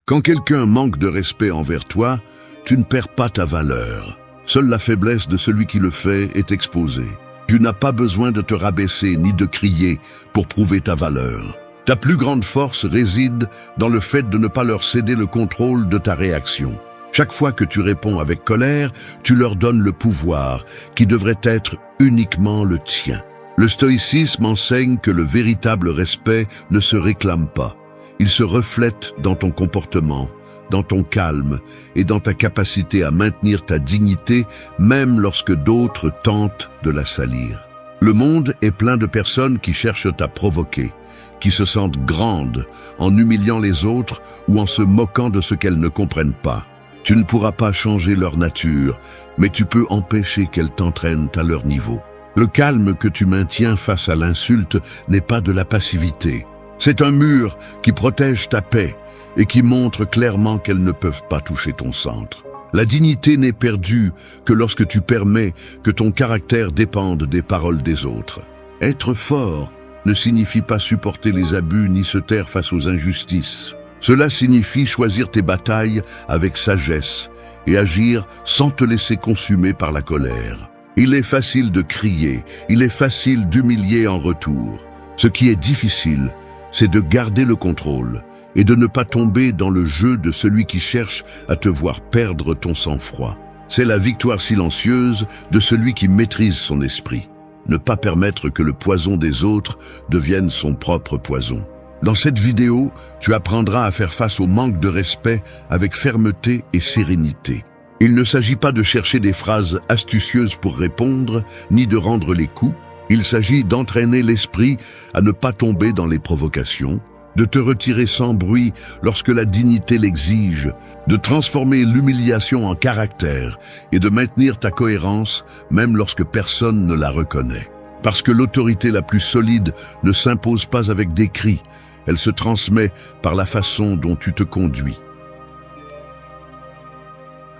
Quand quelqu'un manque de respect envers toi, tu ne perds pas ta valeur. Seule la faiblesse de celui qui le fait est exposée. Tu n'as pas besoin de te rabaisser ni de crier pour prouver ta valeur. Ta plus grande force réside dans le fait de ne pas leur céder le contrôle de ta réaction. Chaque fois que tu réponds avec colère, tu leur donnes le pouvoir qui devrait être uniquement le tien. Le stoïcisme enseigne que le véritable respect ne se réclame pas. Il se reflète dans ton comportement, dans ton calme et dans ta capacité à maintenir ta dignité même lorsque d'autres tentent de la salir. Le monde est plein de personnes qui cherchent à provoquer, qui se sentent grandes en humiliant les autres ou en se moquant de ce qu'elles ne comprennent pas. Tu ne pourras pas changer leur nature, mais tu peux empêcher qu'elles t'entraînent à leur niveau. Le calme que tu maintiens face à l'insulte n'est pas de la passivité. C'est un mur qui protège ta paix et qui montre clairement qu'elles ne peuvent pas toucher ton centre. La dignité n'est perdue que lorsque tu permets que ton caractère dépende des paroles des autres. Être fort ne signifie pas supporter les abus ni se taire face aux injustices. Cela signifie choisir tes batailles avec sagesse et agir sans te laisser consumer par la colère. Il est facile de crier, il est facile d'humilier en retour. Ce qui est difficile, c'est de garder le contrôle et de ne pas tomber dans le jeu de celui qui cherche à te voir perdre ton sang-froid. C'est la victoire silencieuse de celui qui maîtrise son esprit. Ne pas permettre que le poison des autres devienne son propre poison. Dans cette vidéo, tu apprendras à faire face au manque de respect avec fermeté et sérénité. Il ne s'agit pas de chercher des phrases astucieuses pour répondre, ni de rendre les coups. Il s'agit d'entraîner l'esprit à ne pas tomber dans les provocations, de te retirer sans bruit lorsque la dignité l'exige, de transformer l'humiliation en caractère et de maintenir ta cohérence même lorsque personne ne la reconnaît. Parce que l'autorité la plus solide ne s'impose pas avec des cris, elle se transmet par la façon dont tu te conduis.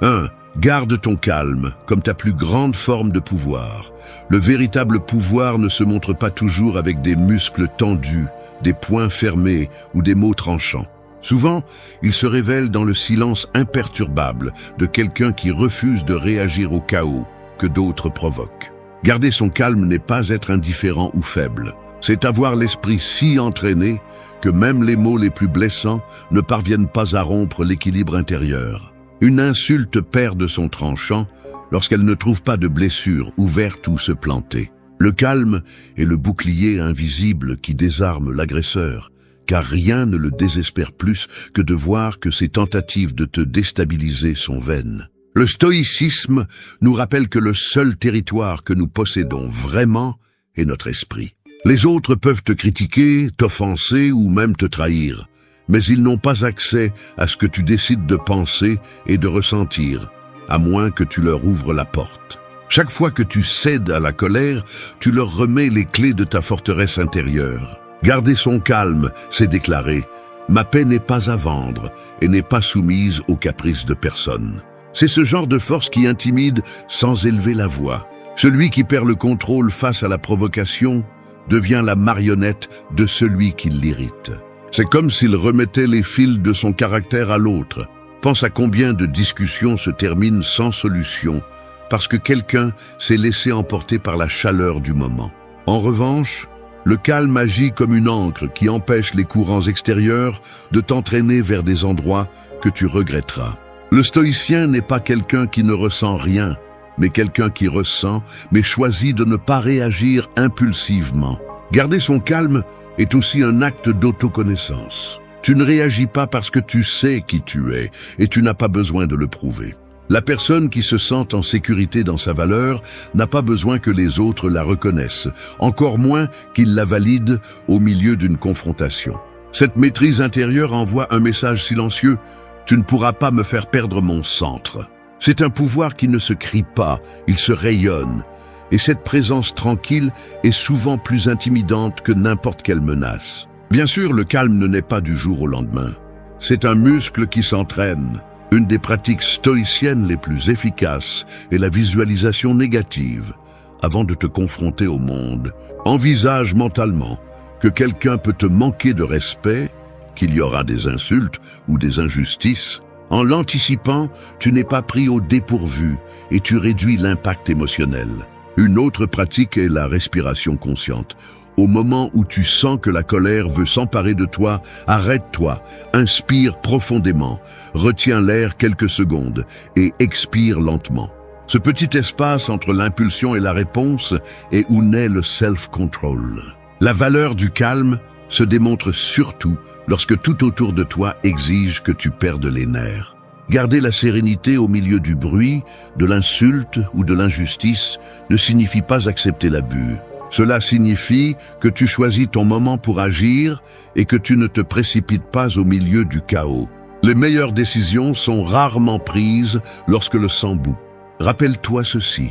1. Garde ton calme comme ta plus grande forme de pouvoir. Le véritable pouvoir ne se montre pas toujours avec des muscles tendus, des poings fermés ou des mots tranchants. Souvent, il se révèle dans le silence imperturbable de quelqu'un qui refuse de réagir au chaos que d'autres provoquent. Garder son calme n'est pas être indifférent ou faible. C'est avoir l'esprit si entraîné que même les mots les plus blessants ne parviennent pas à rompre l'équilibre intérieur. Une insulte perd de son tranchant lorsqu'elle ne trouve pas de blessure ouverte où se planter. Le calme est le bouclier invisible qui désarme l'agresseur, car rien ne le désespère plus que de voir que ses tentatives de te déstabiliser sont vaines. Le stoïcisme nous rappelle que le seul territoire que nous possédons vraiment est notre esprit. Les autres peuvent te critiquer, t'offenser ou même te trahir, mais ils n'ont pas accès à ce que tu décides de penser et de ressentir, à moins que tu leur ouvres la porte. Chaque fois que tu cèdes à la colère, tu leur remets les clés de ta forteresse intérieure. Garder son calme, c'est déclarer « Ma paix n'est pas à vendre et n'est pas soumise aux caprices de personne ». C'est ce genre de force qui intimide sans élever la voix. Celui qui perd le contrôle face à la provocation devient la marionnette de celui qui l'irrite. C'est comme s'il remettait les fils de son caractère à l'autre. Pense à combien de discussions se terminent sans solution parce que quelqu'un s'est laissé emporter par la chaleur du moment. En revanche, le calme agit comme une ancre qui empêche les courants extérieurs de t'entraîner vers des endroits que tu regretteras. Le stoïcien n'est pas quelqu'un qui ne ressent rien, mais quelqu'un qui ressent, mais choisit de ne pas réagir impulsivement. Garder son calme est aussi un acte d'autoconnaissance. Tu ne réagis pas parce que tu sais qui tu es, et tu n'as pas besoin de le prouver. La personne qui se sent en sécurité dans sa valeur n'a pas besoin que les autres la reconnaissent, encore moins qu'ils la valident au milieu d'une confrontation. Cette maîtrise intérieure envoie un message silencieux « Tu ne pourras pas me faire perdre mon centre ». C'est un pouvoir qui ne se crie pas, il se rayonne. Et cette présence tranquille est souvent plus intimidante que n'importe quelle menace. Bien sûr, le calme ne naît pas du jour au lendemain. C'est un muscle qui s'entraîne. Une des pratiques stoïciennes les plus efficaces est la visualisation négative. Avant de te confronter au monde, envisage mentalement que quelqu'un peut te manquer de respect, qu'il y aura des insultes ou des injustices. En l'anticipant, tu n'es pas pris au dépourvu et tu réduis l'impact émotionnel. Une autre pratique est la respiration consciente. Au moment où tu sens que la colère veut s'emparer de toi, arrête-toi, inspire profondément, retiens l'air quelques secondes et expire lentement. Ce petit espace entre l'impulsion et la réponse est où naît le self-control. La valeur du calme se démontre surtout lorsque tout autour de toi exige que tu perdes les nerfs. Garder la sérénité au milieu du bruit, de l'insulte ou de l'injustice ne signifie pas accepter l'abus. Cela signifie que tu choisis ton moment pour agir et que tu ne te précipites pas au milieu du chaos. Les meilleures décisions sont rarement prises lorsque le sang bout. Rappelle-toi ceci,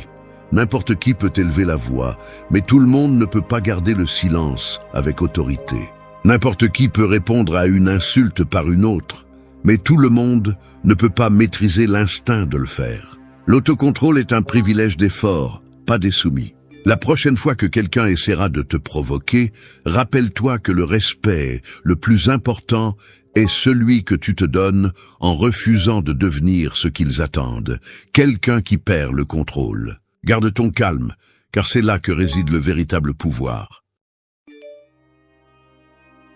n'importe qui peut élever la voix, mais tout le monde ne peut pas garder le silence avec autorité. N'importe qui peut répondre à une insulte par une autre, mais tout le monde ne peut pas maîtriser l'instinct de le faire. L'autocontrôle est un privilège des forts, pas des soumis. La prochaine fois que quelqu'un essaiera de te provoquer, rappelle-toi que le respect le plus important est celui que tu te donnes en refusant de devenir ce qu'ils attendent, quelqu'un qui perd le contrôle. Garde ton calme, car c'est là que réside le véritable pouvoir.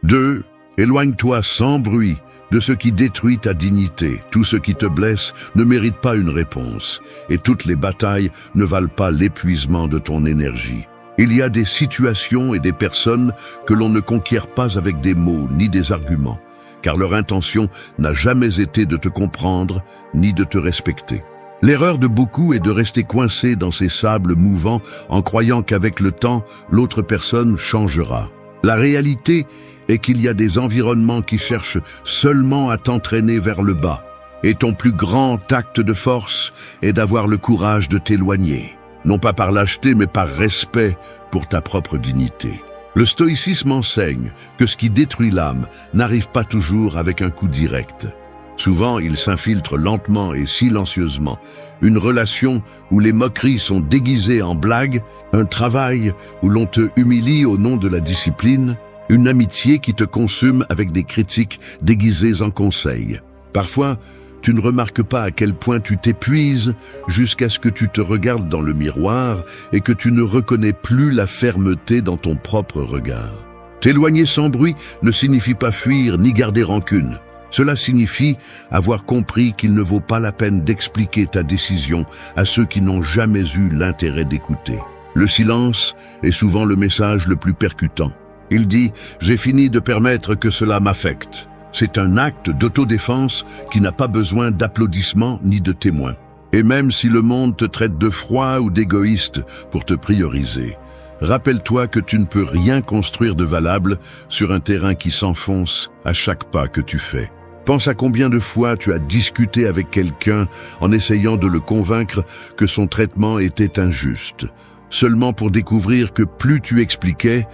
2. Éloigne-toi sans bruit de ce qui détruit ta dignité. Tout ce qui te blesse ne mérite pas une réponse, et toutes les batailles ne valent pas l'épuisement de ton énergie. Il y a des situations et des personnes que l'on ne conquiert pas avec des mots ni des arguments, car leur intention n'a jamais été de te comprendre ni de te respecter. L'erreur de beaucoup est de rester coincé dans ces sables mouvants en croyant qu'avec le temps, l'autre personne changera. La réalité est qu'il y a des environnements qui cherchent seulement à t'entraîner vers le bas. Et ton plus grand acte de force est d'avoir le courage de t'éloigner, non pas par lâcheté mais par respect pour ta propre dignité. Le stoïcisme enseigne que ce qui détruit l'âme n'arrive pas toujours avec un coup direct. Souvent, il s'infiltre lentement et silencieusement. Une relation où les moqueries sont déguisées en blagues, un travail où l'on te humilie au nom de la discipline, une amitié qui te consume avec des critiques déguisées en conseils. Parfois, tu ne remarques pas à quel point tu t'épuises jusqu'à ce que tu te regardes dans le miroir et que tu ne reconnais plus la fermeté dans ton propre regard. T'éloigner sans bruit ne signifie pas fuir ni garder rancune. Cela signifie avoir compris qu'il ne vaut pas la peine d'expliquer ta décision à ceux qui n'ont jamais eu l'intérêt d'écouter. Le silence est souvent le message le plus percutant. Il dit « J'ai fini de permettre que cela m'affecte ». C'est un acte d'autodéfense qui n'a pas besoin d'applaudissements ni de témoins. Et même si le monde te traite de froid ou d'égoïste pour te prioriser, rappelle-toi que tu ne peux rien construire de valable sur un terrain qui s'enfonce à chaque pas que tu fais. Pense à combien de fois tu as discuté avec quelqu'un en essayant de le convaincre que son traitement était injuste, seulement pour découvrir que plus tu expliquais,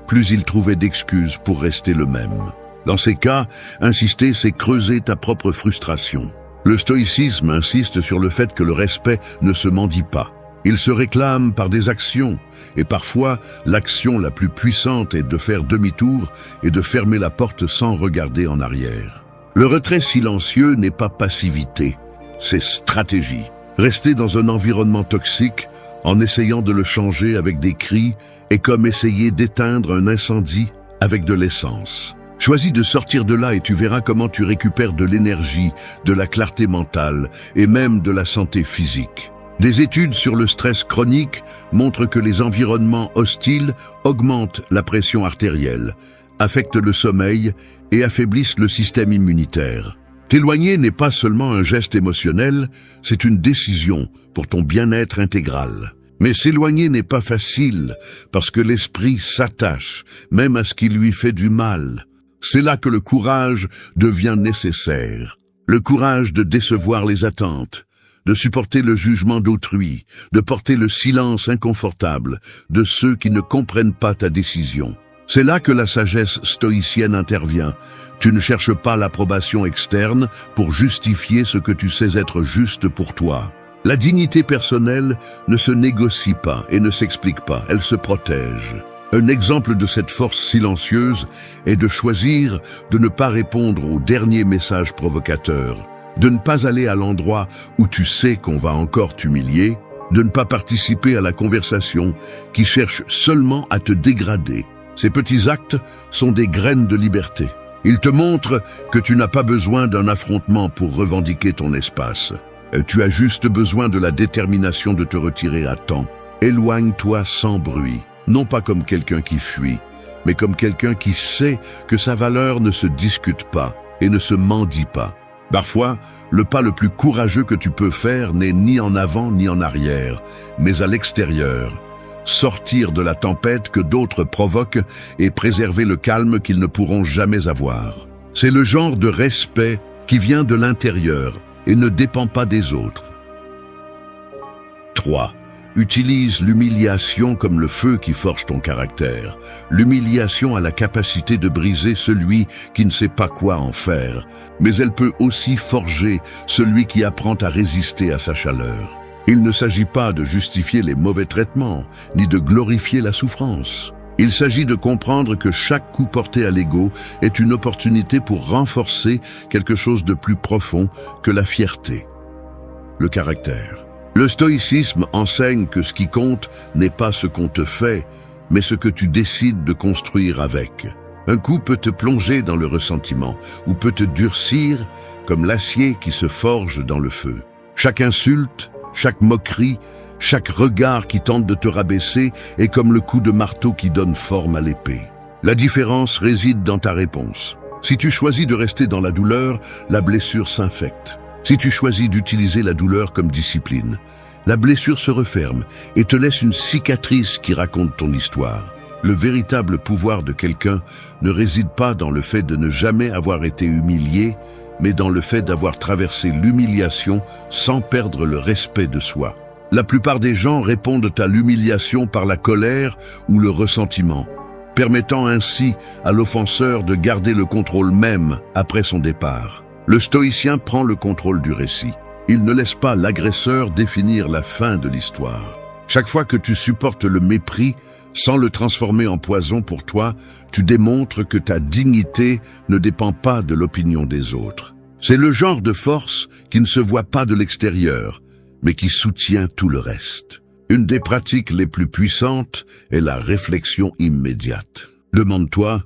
plus il trouvait d'excuses pour rester le même. Dans ces cas, insister, c'est creuser ta propre frustration. Le stoïcisme insiste sur le fait que le respect ne se mendie pas. Il se réclame par des actions, et parfois, l'action la plus puissante est de faire demi-tour et de fermer la porte sans regarder en arrière. Le retrait silencieux n'est pas passivité, c'est stratégie. Rester dans un environnement toxique, en essayant de le changer avec des cris, est comme essayer d'éteindre un incendie avec de l'essence. Choisis de sortir de là et tu verras comment tu récupères de l'énergie, de la clarté mentale et même de la santé physique. Des études sur le stress chronique montrent que les environnements hostiles augmentent la pression artérielle, affectent le sommeil et affaiblissent le système immunitaire. T'éloigner n'est pas seulement un geste émotionnel, c'est une décision pour ton bien-être intégral. Mais s'éloigner n'est pas facile, parce que l'esprit s'attache, même à ce qui lui fait du mal. C'est là que le courage devient nécessaire. Le courage de décevoir les attentes, de supporter le jugement d'autrui, de porter le silence inconfortable de ceux qui ne comprennent pas ta décision. C'est là que la sagesse stoïcienne intervient. Tu ne cherches pas l'approbation externe pour justifier ce que tu sais être juste pour toi. La dignité personnelle ne se négocie pas et ne s'explique pas, elle se protège. Un exemple de cette force silencieuse est de choisir de ne pas répondre au dernier message provocateur, de ne pas aller à l'endroit où tu sais qu'on va encore t'humilier, de ne pas participer à la conversation qui cherche seulement à te dégrader. Ces petits actes sont des graines de liberté. Ils te montrent que tu n'as pas besoin d'un affrontement pour revendiquer ton espace. Tu as juste besoin de la détermination de te retirer à temps. Éloigne-toi sans bruit, non pas comme quelqu'un qui fuit, mais comme quelqu'un qui sait que sa valeur ne se discute pas et ne se mendie pas. Parfois, le pas le plus courageux que tu peux faire n'est ni en avant ni en arrière, mais à l'extérieur. Sortir de la tempête que d'autres provoquent et préserver le calme qu'ils ne pourront jamais avoir. C'est le genre de respect qui vient de l'intérieur et ne dépend pas des autres. 3. Utilise l'humiliation comme le feu qui forge ton caractère. L'humiliation a la capacité de briser celui qui ne sait pas quoi en faire, mais elle peut aussi forger celui qui apprend à résister à sa chaleur. Il ne s'agit pas de justifier les mauvais traitements, ni de glorifier la souffrance. Il s'agit de comprendre que chaque coup porté à l'ego est une opportunité pour renforcer quelque chose de plus profond que la fierté. Le caractère. Le stoïcisme enseigne que ce qui compte n'est pas ce qu'on te fait, mais ce que tu décides de construire avec. Un coup peut te plonger dans le ressentiment, ou peut te durcir comme l'acier qui se forge dans le feu. Chaque insulte, chaque moquerie, chaque regard qui tente de te rabaisser est comme le coup de marteau qui donne forme à l'épée. La différence réside dans ta réponse. Si tu choisis de rester dans la douleur, la blessure s'infecte. Si tu choisis d'utiliser la douleur comme discipline, la blessure se referme et te laisse une cicatrice qui raconte ton histoire. Le véritable pouvoir de quelqu'un ne réside pas dans le fait de ne jamais avoir été humilié, mais dans le fait d'avoir traversé l'humiliation sans perdre le respect de soi. La plupart des gens répondent à l'humiliation par la colère ou le ressentiment, permettant ainsi à l'offenseur de garder le contrôle même après son départ. Le stoïcien prend le contrôle du récit. Il ne laisse pas l'agresseur définir la fin de l'histoire. Chaque fois que tu supportes le mépris, sans le transformer en poison pour toi, tu démontres que ta dignité ne dépend pas de l'opinion des autres. C'est le genre de force qui ne se voit pas de l'extérieur, mais qui soutient tout le reste. Une des pratiques les plus puissantes est la réflexion immédiate. Demande-toi,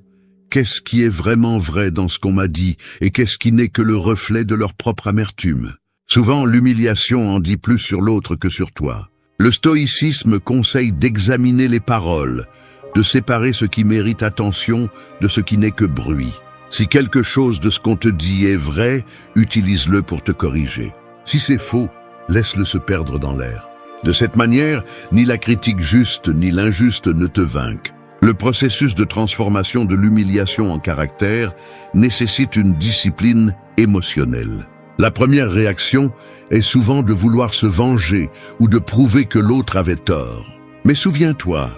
qu'est-ce qui est vraiment vrai dans ce qu'on m'a dit et qu'est-ce qui n'est que le reflet de leur propre amertume? Souvent, l'humiliation en dit plus sur l'autre que sur toi. Le stoïcisme conseille d'examiner les paroles, de séparer ce qui mérite attention de ce qui n'est que bruit. Si quelque chose de ce qu'on te dit est vrai, utilise-le pour te corriger. Si c'est faux, laisse-le se perdre dans l'air. De cette manière, ni la critique juste ni l'injuste ne te vainquent. Le processus de transformation de l'humiliation en caractère nécessite une discipline émotionnelle. La première réaction est souvent de vouloir se venger ou de prouver que l'autre avait tort. Mais souviens-toi,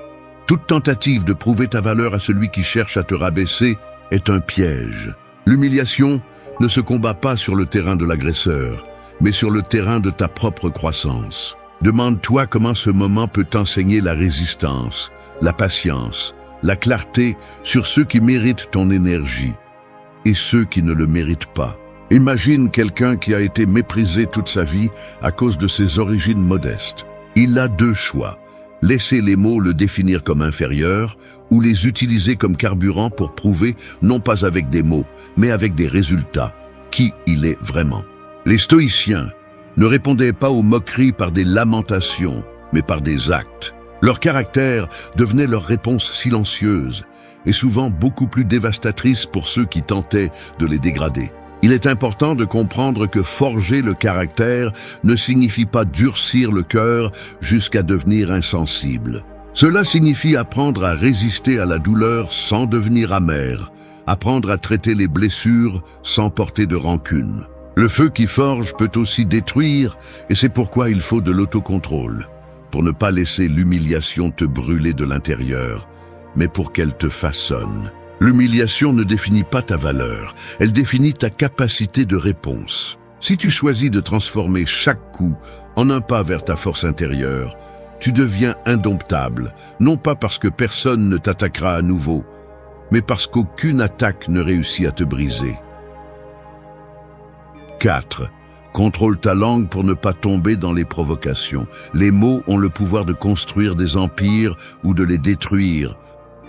toute tentative de prouver ta valeur à celui qui cherche à te rabaisser est un piège. L'humiliation ne se combat pas sur le terrain de l'agresseur, mais sur le terrain de ta propre croissance. Demande-toi comment ce moment peut t'enseigner la résistance, la patience, la clarté sur ceux qui méritent ton énergie et ceux qui ne le méritent pas. Imagine quelqu'un qui a été méprisé toute sa vie à cause de ses origines modestes. Il a deux choix. Laisser les mots le définir comme inférieur ou les utiliser comme carburant pour prouver, non pas avec des mots, mais avec des résultats, qui il est vraiment. Les stoïciens ne répondaient pas aux moqueries par des lamentations, mais par des actes. Leur caractère devenait leur réponse silencieuse et souvent beaucoup plus dévastatrice pour ceux qui tentaient de les dégrader. Il est important de comprendre que forger le caractère ne signifie pas durcir le cœur jusqu'à devenir insensible. Cela signifie apprendre à résister à la douleur sans devenir amer, apprendre à traiter les blessures sans porter de rancune. Le feu qui forge peut aussi détruire, et c'est pourquoi il faut de l'autocontrôle, pour ne pas laisser l'humiliation te brûler de l'intérieur, mais pour qu'elle te façonne. L'humiliation ne définit pas ta valeur, elle définit ta capacité de réponse. Si tu choisis de transformer chaque coup en un pas vers ta force intérieure, tu deviens indomptable, non pas parce que personne ne t'attaquera à nouveau, mais parce qu'aucune attaque ne réussit à te briser. 4. Contrôle ta langue pour ne pas tomber dans les provocations. Les mots ont le pouvoir de construire des empires ou de les détruire,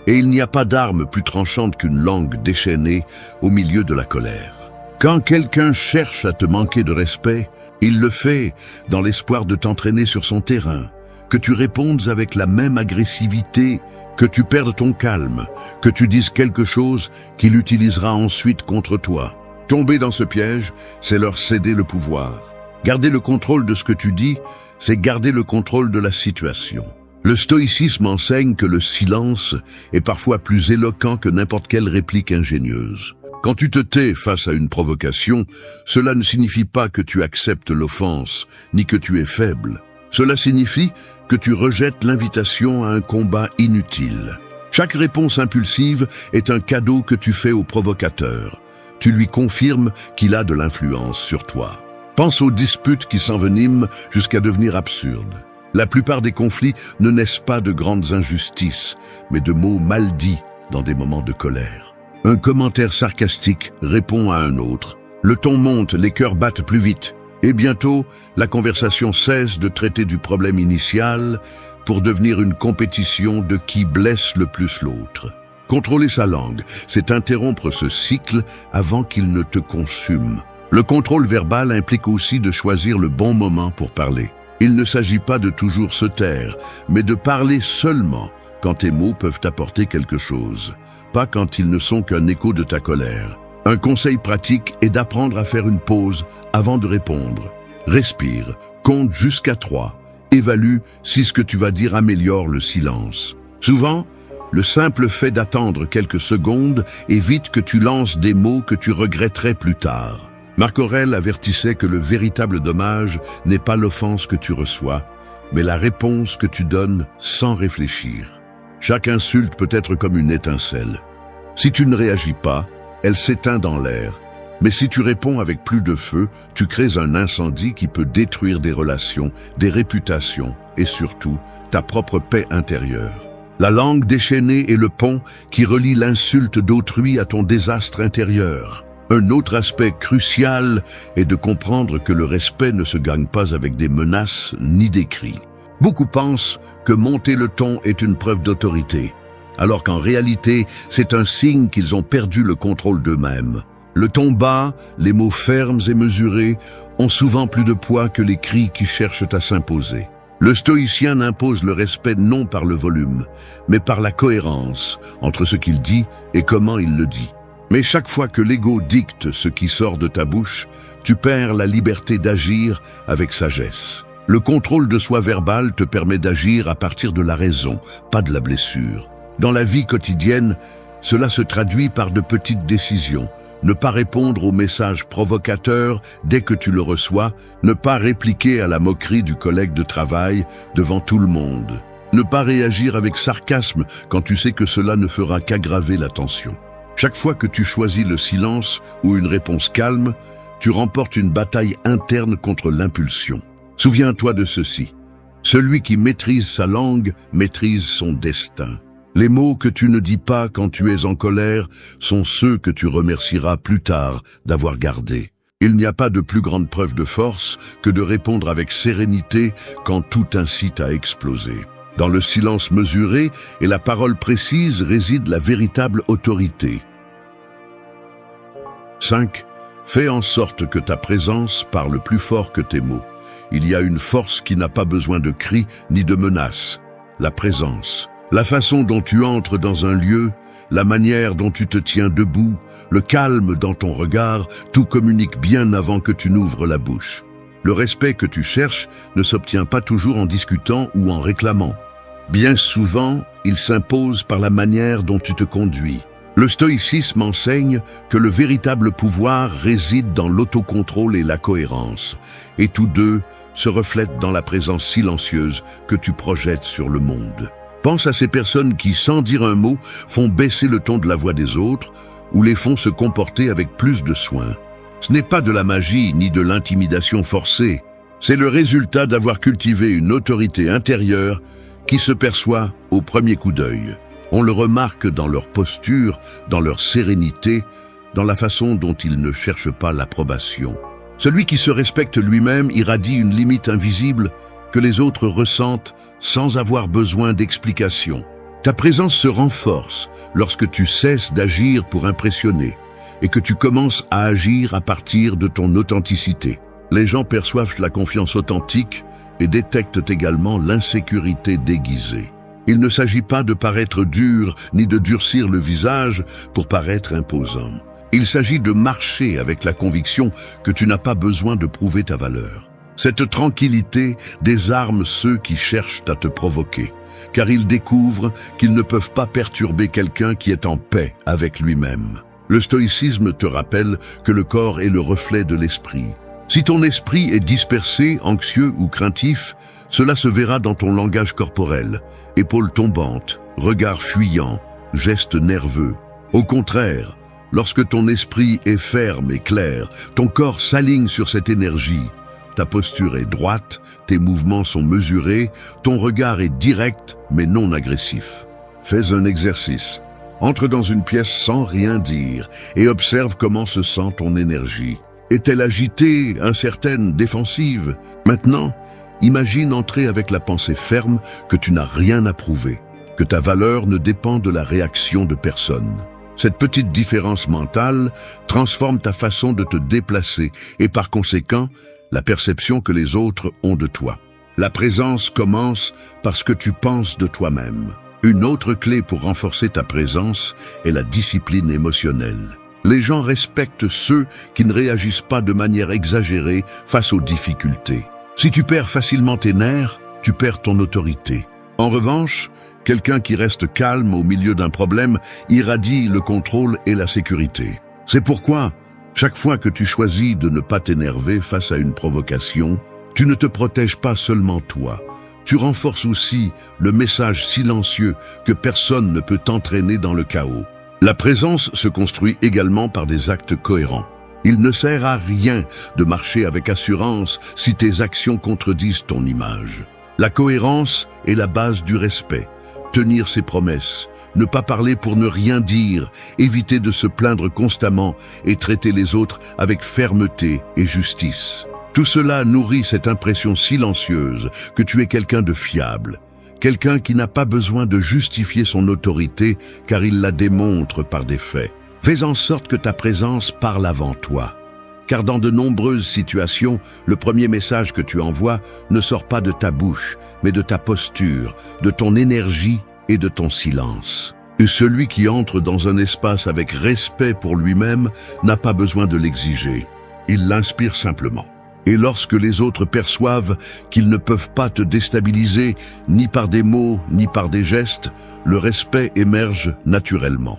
et il n'y a pas d'arme plus tranchante qu'une langue déchaînée au milieu de la colère. Quand quelqu'un cherche à te manquer de respect, il le fait dans l'espoir de t'entraîner sur son terrain, que tu répondes avec la même agressivité, que tu perdes ton calme, que tu dises quelque chose qu'il utilisera ensuite contre toi. Tomber dans ce piège, c'est leur céder le pouvoir. Garder le contrôle de ce que tu dis, c'est garder le contrôle de la situation. Le stoïcisme enseigne que le silence est parfois plus éloquent que n'importe quelle réplique ingénieuse. Quand tu te tais face à une provocation, cela ne signifie pas que tu acceptes l'offense, ni que tu es faible. Cela signifie que tu rejettes l'invitation à un combat inutile. Chaque réponse impulsive est un cadeau que tu fais au provocateur. Tu lui confirmes qu'il a de l'influence sur toi. Pense aux disputes qui s'enveniment jusqu'à devenir absurdes. La plupart des conflits ne naissent pas de grandes injustices, mais de mots mal dits dans des moments de colère. Un commentaire sarcastique répond à un autre. Le ton monte, les cœurs battent plus vite. Et bientôt, la conversation cesse de traiter du problème initial pour devenir une compétition de qui blesse le plus l'autre. Contrôler sa langue, c'est interrompre ce cycle avant qu'il ne te consume. Le contrôle verbal implique aussi de choisir le bon moment pour parler. Il ne s'agit pas de toujours se taire, mais de parler seulement quand tes mots peuvent apporter quelque chose, pas quand ils ne sont qu'un écho de ta colère. Un conseil pratique est d'apprendre à faire une pause avant de répondre. Respire, compte jusqu'à 3, évalue si ce que tu vas dire améliore le silence. Souvent, le simple fait d'attendre quelques secondes évite que tu lances des mots que tu regretterais plus tard. Marc Aurèle avertissait que le véritable dommage n'est pas l'offense que tu reçois, mais la réponse que tu donnes sans réfléchir. Chaque insulte peut être comme une étincelle. Si tu ne réagis pas, elle s'éteint dans l'air. Mais si tu réponds avec plus de feu, tu crées un incendie qui peut détruire des relations, des réputations et surtout ta propre paix intérieure. La langue déchaînée est le pont qui relie l'insulte d'autrui à ton désastre intérieur. Un autre aspect crucial est de comprendre que le respect ne se gagne pas avec des menaces ni des cris. Beaucoup pensent que monter le ton est une preuve d'autorité, alors qu'en réalité, c'est un signe qu'ils ont perdu le contrôle d'eux-mêmes. Le ton bas, les mots fermes et mesurés ont souvent plus de poids que les cris qui cherchent à s'imposer. Le stoïcien impose le respect non par le volume, mais par la cohérence entre ce qu'il dit et comment il le dit. Mais chaque fois que l'ego dicte ce qui sort de ta bouche, tu perds la liberté d'agir avec sagesse. Le contrôle de soi verbal te permet d'agir à partir de la raison, pas de la blessure. Dans la vie quotidienne, cela se traduit par de petites décisions. Ne pas répondre au message provocateur dès que tu le reçois, ne pas répliquer à la moquerie du collègue de travail devant tout le monde. Ne pas réagir avec sarcasme quand tu sais que cela ne fera qu'aggraver la tension. Chaque fois que tu choisis le silence ou une réponse calme, tu remportes une bataille interne contre l'impulsion. Souviens-toi de ceci. Celui qui maîtrise sa langue maîtrise son destin. Les mots que tu ne dis pas quand tu es en colère sont ceux que tu remercieras plus tard d'avoir gardés. Il n'y a pas de plus grande preuve de force que de répondre avec sérénité quand tout incite à exploser. Dans le silence mesuré et la parole précise réside la véritable autorité. 5. Fais en sorte que ta présence parle plus fort que tes mots. Il y a une force qui n'a pas besoin de cris ni de menaces. La présence. La façon dont tu entres dans un lieu, la manière dont tu te tiens debout, le calme dans ton regard, tout communique bien avant que tu n'ouvres la bouche. Le respect que tu cherches ne s'obtient pas toujours en discutant ou en réclamant. Bien souvent, il s'impose par la manière dont tu te conduis. Le stoïcisme enseigne que le véritable pouvoir réside dans l'autocontrôle et la cohérence, et tous deux se reflètent dans la présence silencieuse que tu projettes sur le monde. Pense à ces personnes qui, sans dire un mot, font baisser le ton de la voix des autres ou les font se comporter avec plus de soin. Ce n'est pas de la magie ni de l'intimidation forcée, C'est le résultat d'avoir cultivé une autorité intérieure qui se perçoit au premier coup d'œil. On le remarque dans leur posture, dans leur sérénité, dans la façon dont ils ne cherchent pas l'approbation. Celui qui se respecte lui-même irradie une limite invisible que les autres ressentent sans avoir besoin d'explication. Ta présence se renforce lorsque tu cesses d'agir pour impressionner et que tu commences à agir à partir de ton authenticité. Les gens perçoivent la confiance authentique et détectent également l'insécurité déguisée. Il ne s'agit pas de paraître dur ni de durcir le visage pour paraître imposant. Il s'agit de marcher avec la conviction que tu n'as pas besoin de prouver ta valeur. Cette tranquillité désarme ceux qui cherchent à te provoquer, car ils découvrent qu'ils ne peuvent pas perturber quelqu'un qui est en paix avec lui-même. Le stoïcisme te rappelle que le corps est le reflet de l'esprit. Si ton esprit est dispersé, anxieux ou craintif, cela se verra dans ton langage corporel, épaules tombantes, regard fuyant, gestes nerveux. Au contraire, lorsque ton esprit est ferme et clair, ton corps s'aligne sur cette énergie. Ta posture est droite, tes mouvements sont mesurés, ton regard est direct mais non agressif. Fais un exercice. Entre dans une pièce sans rien dire et observe comment se sent ton énergie. Est-elle agitée, incertaine, défensive? Maintenant, imagine entrer avec la pensée ferme que tu n'as rien à prouver, que ta valeur ne dépend de la réaction de personne. Cette petite différence mentale transforme ta façon de te déplacer et par conséquent, la perception que les autres ont de toi. La présence commence par ce que tu penses de toi-même. Une autre clé pour renforcer ta présence est la discipline émotionnelle. Les gens respectent ceux qui ne réagissent pas de manière exagérée face aux difficultés. Si tu perds facilement tes nerfs, tu perds ton autorité. En revanche, quelqu'un qui reste calme au milieu d'un problème irradie le contrôle et la sécurité. C'est pourquoi, chaque fois que tu choisis de ne pas t'énerver face à une provocation, tu ne te protèges pas seulement toi. Tu renforces aussi le message silencieux que personne ne peut t'entraîner dans le chaos. La présence se construit également par des actes cohérents. Il ne sert à rien de marcher avec assurance si tes actions contredisent ton image. La cohérence est la base du respect. Tenir ses promesses, ne pas parler pour ne rien dire, éviter de se plaindre constamment et traiter les autres avec fermeté et justice. Tout cela nourrit cette impression silencieuse que tu es quelqu'un de fiable, quelqu'un qui n'a pas besoin de justifier son autorité car il la démontre par des faits. Fais en sorte que ta présence parle avant toi. Car dans de nombreuses situations, le premier message que tu envoies ne sort pas de ta bouche, mais de ta posture, de ton énergie et de ton silence. Et celui qui entre dans un espace avec respect pour lui-même n'a pas besoin de l'exiger. Il l'inspire simplement. Et lorsque les autres perçoivent qu'ils ne peuvent pas te déstabiliser, ni par des mots, ni par des gestes, le respect émerge naturellement.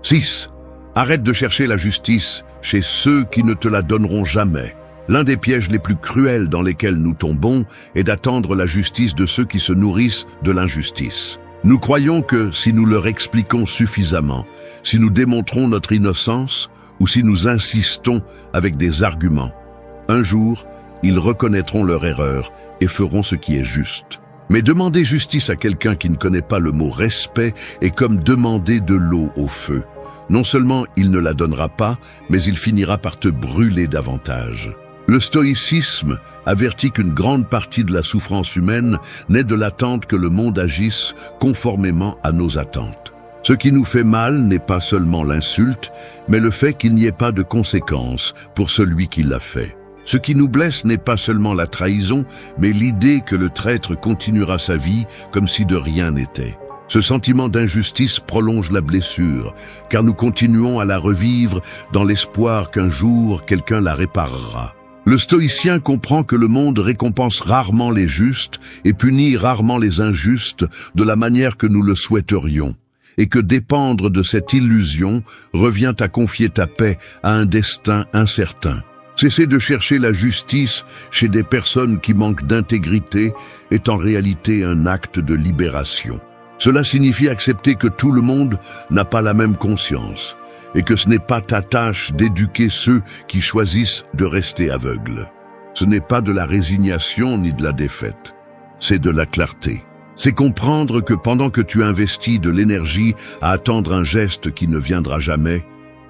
6. Arrête de chercher la justice chez ceux qui ne te la donneront jamais. L'un des pièges les plus cruels dans lesquels nous tombons est d'attendre la justice de ceux qui se nourrissent de l'injustice. Nous croyons que si nous leur expliquons suffisamment, si nous démontrons notre innocence ou si nous insistons avec des arguments, un jour, ils reconnaîtront leur erreur et feront ce qui est juste. Mais demander justice à quelqu'un qui ne connaît pas le mot respect est comme demander de l'eau au feu. Non seulement il ne la donnera pas, mais il finira par te brûler davantage. Le stoïcisme avertit qu'une grande partie de la souffrance humaine naît de l'attente que le monde agisse conformément à nos attentes. Ce qui nous fait mal n'est pas seulement l'insulte, mais le fait qu'il n'y ait pas de conséquences pour celui qui l'a fait. Ce qui nous blesse n'est pas seulement la trahison, mais l'idée que le traître continuera sa vie comme si de rien n'était. Ce sentiment d'injustice prolonge la blessure, car nous continuons à la revivre dans l'espoir qu'un jour quelqu'un la réparera. Le stoïcien comprend que le monde récompense rarement les justes et punit rarement les injustes de la manière que nous le souhaiterions, et que dépendre de cette illusion revient à confier ta paix à un destin incertain. Cesser de chercher la justice chez des personnes qui manquent d'intégrité est en réalité un acte de libération. Cela signifie accepter que tout le monde n'a pas la même conscience, et que ce n'est pas ta tâche d'éduquer ceux qui choisissent de rester aveugles. Ce n'est pas de la résignation ni de la défaite, c'est de la clarté. C'est comprendre que pendant que tu investis de l'énergie à attendre un geste qui ne viendra jamais,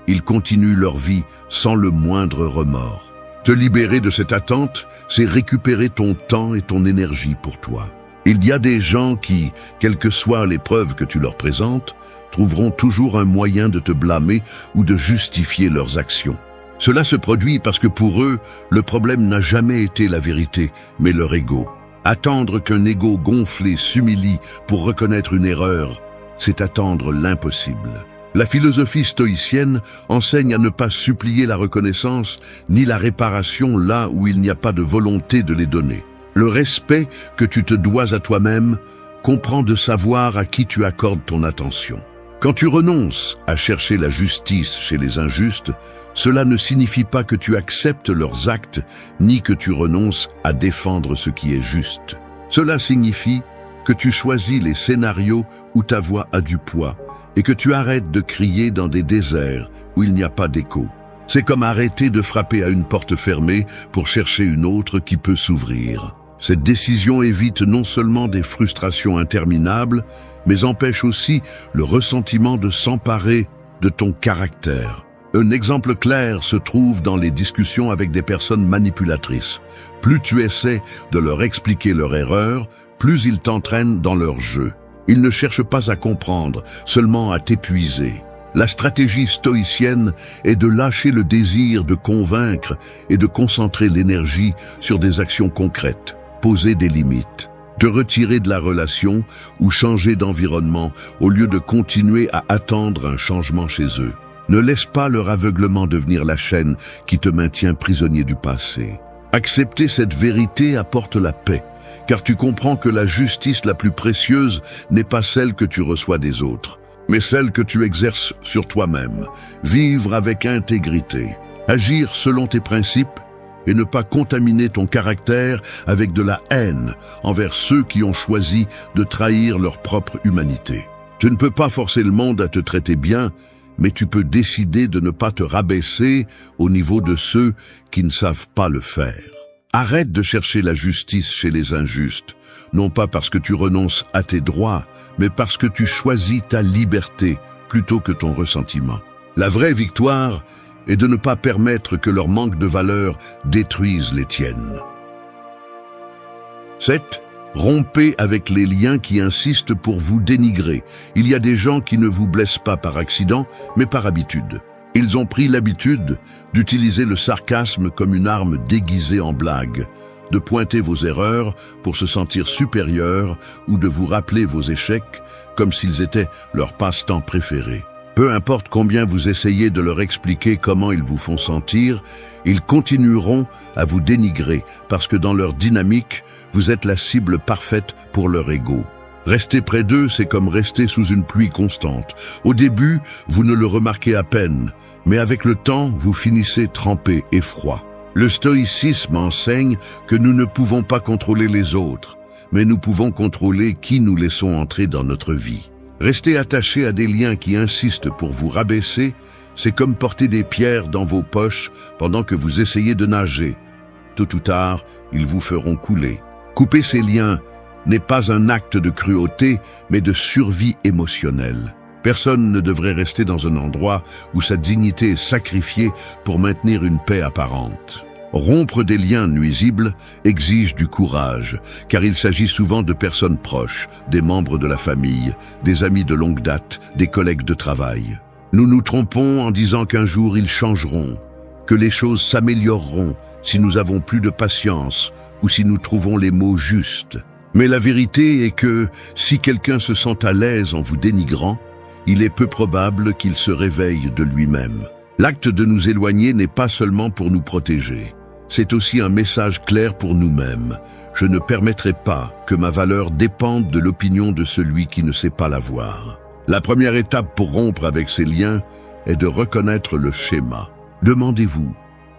ils continuent leur vie sans le moindre remords. Te libérer de cette attente, c'est récupérer ton temps et ton énergie pour toi. Il y a des gens qui, quelle que soit l'épreuve que tu leur présentes, trouveront toujours un moyen de te blâmer ou de justifier leurs actions. Cela se produit parce que pour eux, le problème n'a jamais été la vérité, mais leur ego. Attendre qu'un ego gonflé s'humilie pour reconnaître une erreur, c'est attendre l'impossible. La philosophie stoïcienne enseigne à ne pas supplier la reconnaissance ni la réparation là où il n'y a pas de volonté de les donner. Le respect que tu te dois à toi-même comprend de savoir à qui tu accordes ton attention. Quand tu renonces à chercher la justice chez les injustes, cela ne signifie pas que tu acceptes leurs actes, ni que tu renonces à défendre ce qui est juste. Cela signifie que tu choisis les scénarios où ta voix a du poids et que tu arrêtes de crier dans des déserts où il n'y a pas d'écho. C'est comme arrêter de frapper à une porte fermée pour chercher une autre qui peut s'ouvrir. Cette décision évite non seulement des frustrations interminables, mais empêche aussi le ressentiment de s'emparer de ton caractère. Un exemple clair se trouve dans les discussions avec des personnes manipulatrices. Plus tu essaies de leur expliquer leur erreur, plus ils t'entraînent dans leur jeu. Ils ne cherchent pas à comprendre, seulement à t'épuiser. La stratégie stoïcienne est de lâcher le désir de convaincre et de concentrer l'énergie sur des actions concrètes, poser des limites, te retirer de la relation ou changer d'environnement au lieu de continuer à attendre un changement chez eux. Ne laisse pas leur aveuglement devenir la chaîne qui te maintient prisonnier du passé. Accepter cette vérité apporte la paix, car tu comprends que la justice la plus précieuse n'est pas celle que tu reçois des autres, mais celle que tu exerces sur toi-même. Vivre avec intégrité, agir selon tes principes et ne pas contaminer ton caractère avec de la haine envers ceux qui ont choisi de trahir leur propre humanité. Tu ne peux pas forcer le monde à te traiter bien, mais tu peux décider de ne pas te rabaisser au niveau de ceux qui ne savent pas le faire. Arrête de chercher la justice chez les injustes, non pas parce que tu renonces à tes droits, mais parce que tu choisis ta liberté plutôt que ton ressentiment. La vraie victoire est de ne pas permettre que leur manque de valeur détruise les tiennes. 7. Rompez avec les liens qui insistent pour vous dénigrer. Il y a des gens qui ne vous blessent pas par accident, mais par habitude. Ils ont pris l'habitude d'utiliser le sarcasme comme une arme déguisée en blague, de pointer vos erreurs pour se sentir supérieurs ou de vous rappeler vos échecs comme s'ils étaient leur passe-temps préféré. Peu importe combien vous essayez de leur expliquer comment ils vous font sentir, ils continueront à vous dénigrer parce que dans leur dynamique, vous êtes la cible parfaite pour leur ego. Rester près d'eux, c'est comme rester sous une pluie constante. Au début, vous ne le remarquez à peine, mais avec le temps, vous finissez trempé et froid. Le stoïcisme enseigne que nous ne pouvons pas contrôler les autres, mais nous pouvons contrôler qui nous laissons entrer dans notre vie. Rester attaché à des liens qui insistent pour vous rabaisser, c'est comme porter des pierres dans vos poches pendant que vous essayez de nager. Tôt ou tard, ils vous feront couler. Couper ces liens n'est pas un acte de cruauté, mais de survie émotionnelle. Personne ne devrait rester dans un endroit où sa dignité est sacrifiée pour maintenir une paix apparente. Rompre des liens nuisibles exige du courage, car il s'agit souvent de personnes proches, des membres de la famille, des amis de longue date, des collègues de travail. Nous nous trompons en disant qu'un jour ils changeront, que les choses s'amélioreront si nous avons plus de patience ou si nous trouvons les mots justes. Mais la vérité est que si quelqu'un se sent à l'aise en vous dénigrant, il est peu probable qu'il se réveille de lui-même. L'acte de nous éloigner n'est pas seulement pour nous protéger. C'est aussi un message clair pour nous-mêmes. Je ne permettrai pas que ma valeur dépende de l'opinion de celui qui ne sait pas la voir. La première étape pour rompre avec ces liens est de reconnaître le schéma. Demandez-vous,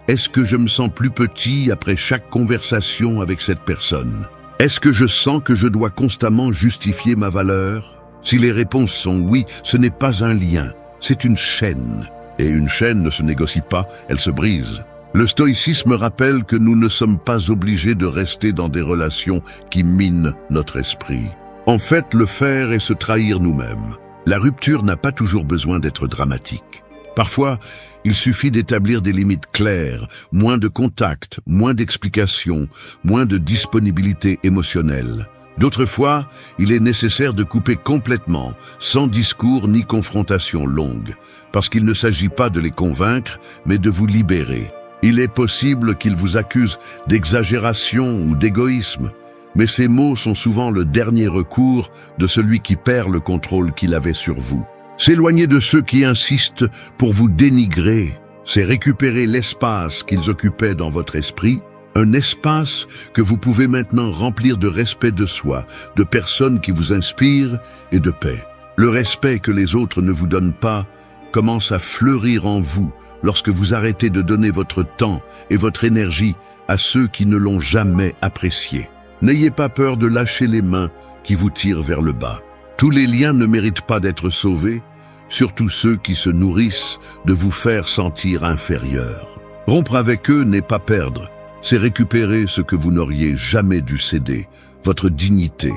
est-ce que je me sens plus petit après chaque conversation avec cette personne? Est-ce que je sens que je dois constamment justifier ma valeur? Si les réponses sont oui, ce n'est pas un lien, c'est une chaîne. Et une chaîne ne se négocie pas, elle se brise. Le stoïcisme rappelle que nous ne sommes pas obligés de rester dans des relations qui minent notre esprit. En fait, le faire est se trahir nous-mêmes. La rupture n'a pas toujours besoin d'être dramatique. Parfois, il suffit d'établir des limites claires, moins de contact, moins d'explications, moins de disponibilité émotionnelle. D'autres fois, il est nécessaire de couper complètement, sans discours ni confrontation longue, parce qu'il ne s'agit pas de les convaincre, mais de vous libérer. Il est possible qu'ils vous accusent d'exagération ou d'égoïsme, mais ces mots sont souvent le dernier recours de celui qui perd le contrôle qu'il avait sur vous. S'éloigner de ceux qui insistent pour vous dénigrer, c'est récupérer l'espace qu'ils occupaient dans votre esprit, un espace que vous pouvez maintenant remplir de respect de soi, de personnes qui vous inspirent et de paix. Le respect que les autres ne vous donnent pas commence à fleurir en vous lorsque vous arrêtez de donner votre temps et votre énergie à ceux qui ne l'ont jamais apprécié. N'ayez pas peur de lâcher les mains qui vous tirent vers le bas. Tous les liens ne méritent pas d'être sauvés, surtout ceux qui se nourrissent de vous faire sentir inférieur. Rompre avec eux n'est pas perdre, c'est récupérer ce que vous n'auriez jamais dû céder, votre dignité.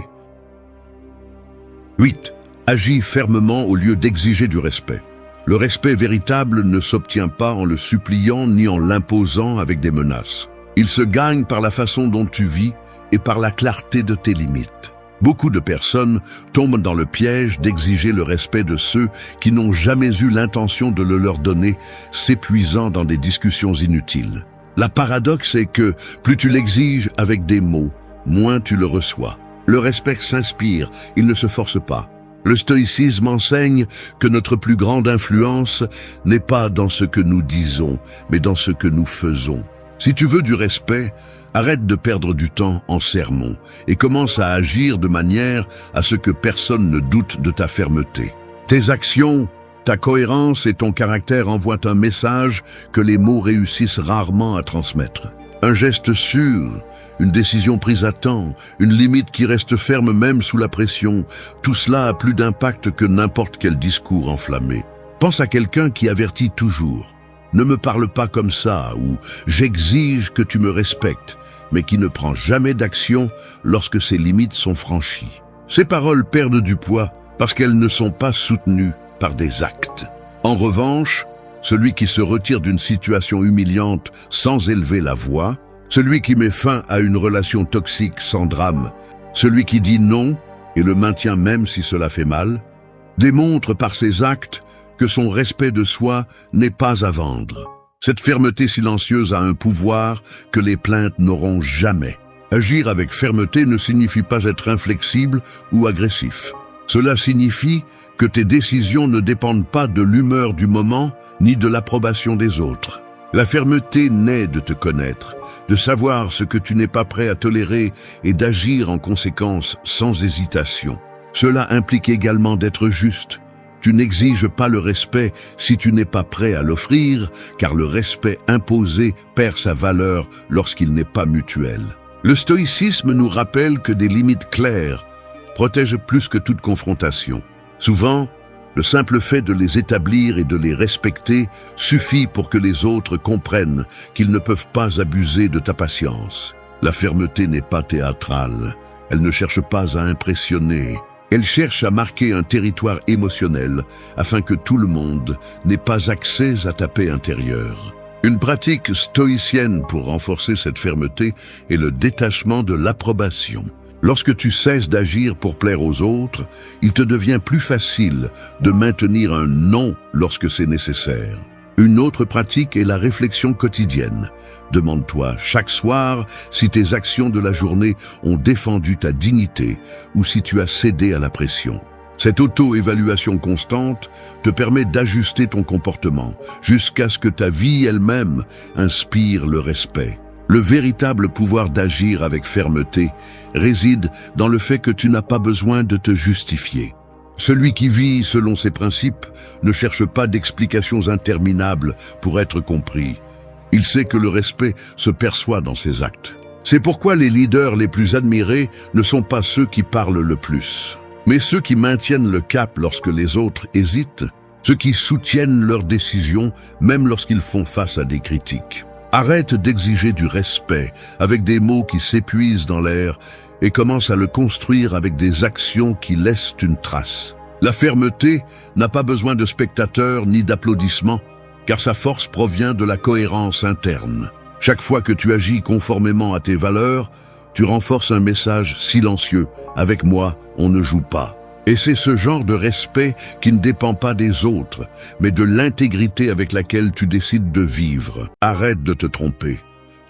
8. Agis fermement au lieu d'exiger du respect. Le respect véritable ne s'obtient pas en le suppliant ni en l'imposant avec des menaces. Il se gagne par la façon dont tu vis et par la clarté de tes limites. Beaucoup de personnes tombent dans le piège d'exiger le respect de ceux qui n'ont jamais eu l'intention de le leur donner, s'épuisant dans des discussions inutiles. La paradoxe est que plus tu l'exiges avec des mots, moins tu le reçois. Le respect s'inspire, il ne se force pas. Le stoïcisme enseigne que notre plus grande influence n'est pas dans ce que nous disons, mais dans ce que nous faisons. Si tu veux du respect, arrête de perdre du temps en sermons et commence à agir de manière à ce que personne ne doute de ta fermeté. Tes actions, ta cohérence et ton caractère envoient un message que les mots réussissent rarement à transmettre. Un geste sûr, une décision prise à temps, une limite qui reste ferme même sous la pression, tout cela a plus d'impact que n'importe quel discours enflammé. Pense à quelqu'un qui avertit toujours. Ne me parle pas comme ça ou j'exige que tu me respectes, mais qui ne prend jamais d'action lorsque ses limites sont franchies. Ces paroles perdent du poids parce qu'elles ne sont pas soutenues par des actes. En revanche, celui qui se retire d'une situation humiliante sans élever la voix, celui qui met fin à une relation toxique sans drame, celui qui dit non et le maintient même si cela fait mal, démontre par ses actes que son respect de soi n'est pas à vendre. Cette fermeté silencieuse a un pouvoir que les plaintes n'auront jamais. Agir avec fermeté ne signifie pas être inflexible ou agressif. Cela signifie que tes décisions ne dépendent pas de l'humeur du moment ni de l'approbation des autres. La fermeté naît de te connaître, de savoir ce que tu n'es pas prêt à tolérer et d'agir en conséquence sans hésitation. Cela implique également d'être juste. Tu n'exiges pas le respect si tu n'es pas prêt à l'offrir, car le respect imposé perd sa valeur lorsqu'il n'est pas mutuel. Le stoïcisme nous rappelle que des limites claires protègent plus que toute confrontation. Souvent, le simple fait de les établir et de les respecter suffit pour que les autres comprennent qu'ils ne peuvent pas abuser de ta patience. La fermeté n'est pas théâtrale, elle ne cherche pas à impressionner. Elle cherche à marquer un territoire émotionnel afin que tout le monde n'ait pas accès à ta paix intérieure. Une pratique stoïcienne pour renforcer cette fermeté est le détachement de l'approbation. Lorsque tu cesses d'agir pour plaire aux autres, il te devient plus facile de maintenir un non lorsque c'est nécessaire. Une autre pratique est la réflexion quotidienne. Demande-toi chaque soir si tes actions de la journée ont défendu ta dignité ou si tu as cédé à la pression. Cette auto-évaluation constante te permet d'ajuster ton comportement jusqu'à ce que ta vie elle-même inspire le respect. Le véritable pouvoir d'agir avec fermeté réside dans le fait que tu n'as pas besoin de te justifier. Celui qui vit selon ses principes ne cherche pas d'explications interminables pour être compris. Il sait que le respect se perçoit dans ses actes. C'est pourquoi les leaders les plus admirés ne sont pas ceux qui parlent le plus, mais ceux qui maintiennent le cap lorsque les autres hésitent. ceux qui soutiennent leurs décisions même lorsqu'ils font face à des critiques. Arrête d'exiger du respect avec des mots qui s'épuisent dans l'air et commence à le construire avec des actions qui laissent une trace. La fermeté n'a pas besoin de spectateurs ni d'applaudissements, car sa force provient de la cohérence interne. Chaque fois que tu agis conformément à tes valeurs, tu renforces un message silencieux. Avec moi, on ne joue pas. Et c'est ce genre de respect qui ne dépend pas des autres, mais de l'intégrité avec laquelle tu décides de vivre. Arrête de te tromper.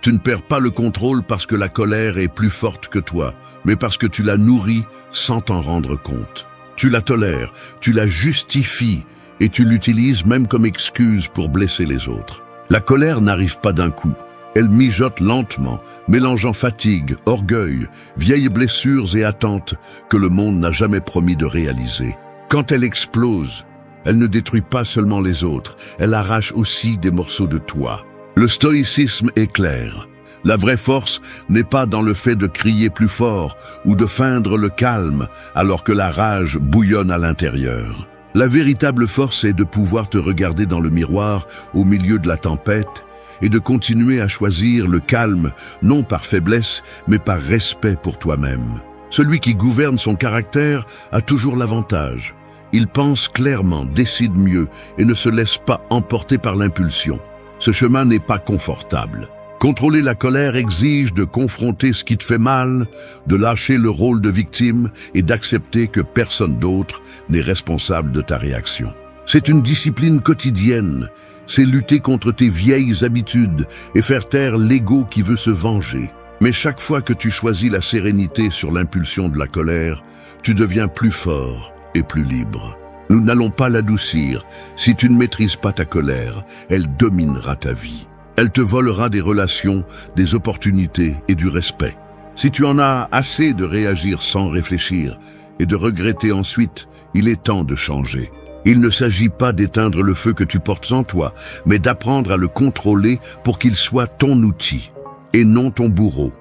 Tu ne perds pas le contrôle parce que la colère est plus forte que toi, mais parce que tu la nourris sans t'en rendre compte. Tu la tolères, tu la justifies et tu l'utilises même comme excuse pour blesser les autres. La colère n'arrive pas d'un coup. Elle mijote lentement, mélangeant fatigue, orgueil, vieilles blessures et attentes que le monde n'a jamais promis de réaliser. Quand elle explose, elle ne détruit pas seulement les autres, elle arrache aussi des morceaux de toi. Le stoïcisme est clair. La vraie force n'est pas dans le fait de crier plus fort ou de feindre le calme alors que la rage bouillonne à l'intérieur. La véritable force est de pouvoir te regarder dans le miroir au milieu de la tempête et de continuer à choisir le calme, non par faiblesse, mais par respect pour toi-même. Celui qui gouverne son caractère a toujours l'avantage. Il pense clairement, décide mieux et ne se laisse pas emporter par l'impulsion. Ce chemin n'est pas confortable. Contrôler la colère exige de confronter ce qui te fait mal, de lâcher le rôle de victime et d'accepter que personne d'autre n'est responsable de ta réaction. C'est une discipline quotidienne. C'est lutter contre tes vieilles habitudes et faire taire l'ego qui veut se venger. Mais chaque fois que tu choisis la sérénité sur l'impulsion de la colère, tu deviens plus fort et plus libre. Nous n'allons pas l'adoucir. Si tu ne maîtrises pas ta colère, elle dominera ta vie. Elle te volera des relations, des opportunités et du respect. Si tu en as assez de réagir sans réfléchir et de regretter ensuite, il est temps de changer. Il ne s'agit pas d'éteindre le feu que tu portes en toi, mais d'apprendre à le contrôler pour qu'il soit ton outil et non ton bourreau.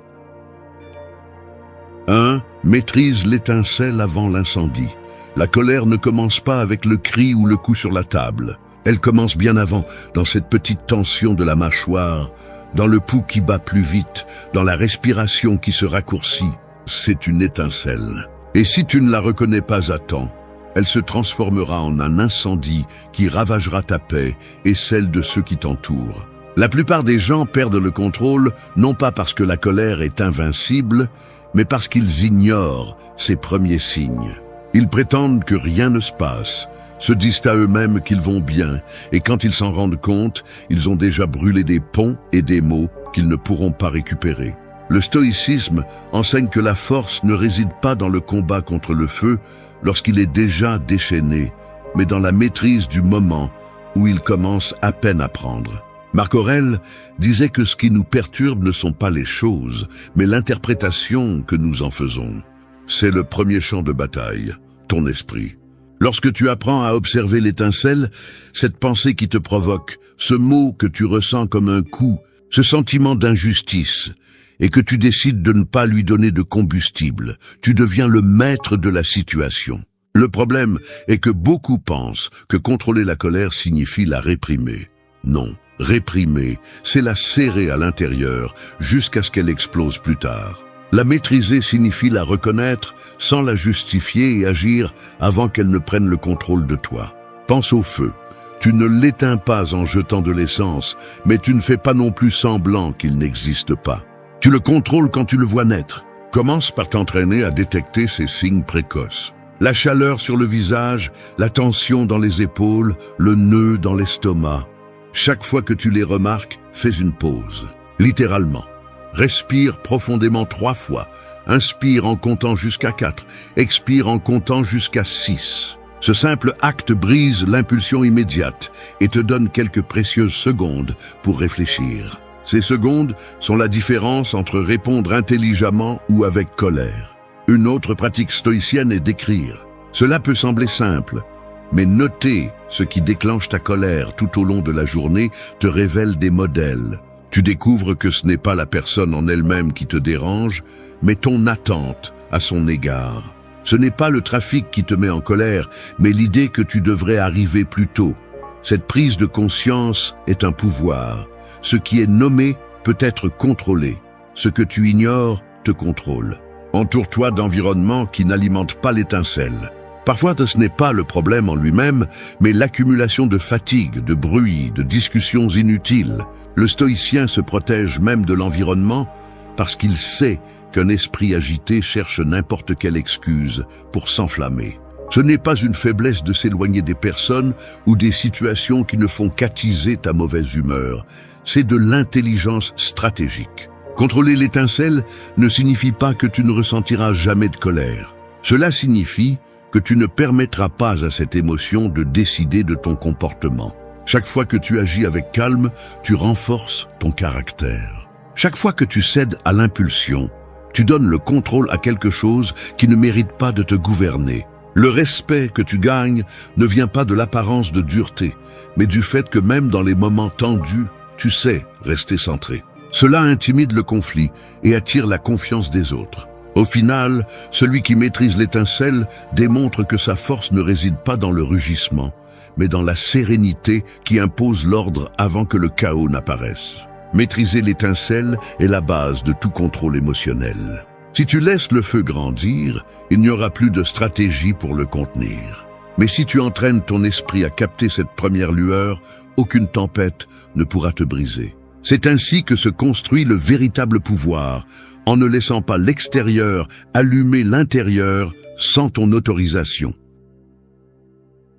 1. Maîtrise l'étincelle avant l'incendie. La colère ne commence pas avec le cri ou le coup sur la table. Elle commence bien avant, dans cette petite tension de la mâchoire, dans le pouls qui bat plus vite, dans la respiration qui se raccourcit. C'est une étincelle. Et si tu ne la reconnais pas à temps, elle se transformera en un incendie qui ravagera ta paix et celle de ceux qui t'entourent. La plupart des gens perdent le contrôle, non pas parce que la colère est invincible, mais parce qu'ils ignorent ses premiers signes. Ils prétendent que rien ne se passe, se disent à eux-mêmes qu'ils vont bien, et quand ils s'en rendent compte, ils ont déjà brûlé des ponts et des mots qu'ils ne pourront pas récupérer. Le stoïcisme enseigne que la force ne réside pas dans le combat contre le feu lorsqu'il est déjà déchaîné, mais dans la maîtrise du moment où il commence à peine à prendre. Marc Aurèle disait que ce qui nous perturbe ne sont pas les choses, mais l'interprétation que nous en faisons. C'est le premier champ de bataille, ton esprit. Lorsque tu apprends à observer l'étincelle, cette pensée qui te provoque, ce mot que tu ressens comme un coup, ce sentiment d'injustice, et que tu décides de ne pas lui donner de combustible, tu deviens le maître de la situation. Le problème est que beaucoup pensent que contrôler la colère signifie la réprimer. Non, réprimer, c'est la serrer à l'intérieur jusqu'à ce qu'elle explose plus tard. La maîtriser signifie la reconnaître sans la justifier et agir avant qu'elle ne prenne le contrôle de toi. Pense au feu. Tu ne l'éteins pas en jetant de l'essence, mais tu ne fais pas non plus semblant qu'il n'existe pas. Tu le contrôles quand tu le vois naître. Commence par t'entraîner à détecter ces signes précoces. La chaleur sur le visage, la tension dans les épaules, le nœud dans l'estomac. Chaque fois que tu les remarques, fais une pause. Littéralement. Respire profondément 3 fois. Inspire en comptant jusqu'à 4. Expire en comptant jusqu'à 6. Ce simple acte brise l'impulsion immédiate et te donne quelques précieuses secondes pour réfléchir. Ces secondes sont la différence entre répondre intelligemment ou avec colère. Une autre pratique stoïcienne est d'écrire. Cela peut sembler simple, mais noter ce qui déclenche ta colère tout au long de la journée te révèle des modèles. Tu découvres que ce n'est pas la personne en elle-même qui te dérange, mais ton attente à son égard. Ce n'est pas le trafic qui te met en colère, mais l'idée que tu devrais arriver plus tôt. Cette prise de conscience est un pouvoir. Ce qui est nommé peut être contrôlé. Ce que tu ignores te contrôle. Entoure-toi d'environnements qui n'alimentent pas l'étincelle. Parfois, ce n'est pas le problème en lui-même, mais l'accumulation de fatigue, de bruit, de discussions inutiles. Le stoïcien se protège même de l'environnement parce qu'il sait qu'un esprit agité cherche n'importe quelle excuse pour s'enflammer. Ce n'est pas une faiblesse de s'éloigner des personnes ou des situations qui ne font qu'attiser ta mauvaise humeur. C'est de l'intelligence stratégique. Contrôler l'étincelle ne signifie pas que tu ne ressentiras jamais de colère. Cela signifie que tu ne permettras pas à cette émotion de décider de ton comportement. Chaque fois que tu agis avec calme, tu renforces ton caractère. Chaque fois que tu cèdes à l'impulsion, tu donnes le contrôle à quelque chose qui ne mérite pas de te gouverner. Le respect que tu gagnes ne vient pas de l'apparence de dureté, mais du fait que même dans les moments tendus, tu sais rester centré. Cela intimide le conflit et attire la confiance des autres. Au final, celui qui maîtrise l'étincelle démontre que sa force ne réside pas dans le rugissement, mais dans la sérénité qui impose l'ordre avant que le chaos n'apparaisse. Maîtriser l'étincelle est la base de tout contrôle émotionnel. Si tu laisses le feu grandir, il n'y aura plus de stratégie pour le contenir. Mais si tu entraînes ton esprit à capter cette première lueur, aucune tempête ne pourra te briser. C'est ainsi que se construit le véritable pouvoir, en ne laissant pas l'extérieur allumer l'intérieur sans ton autorisation.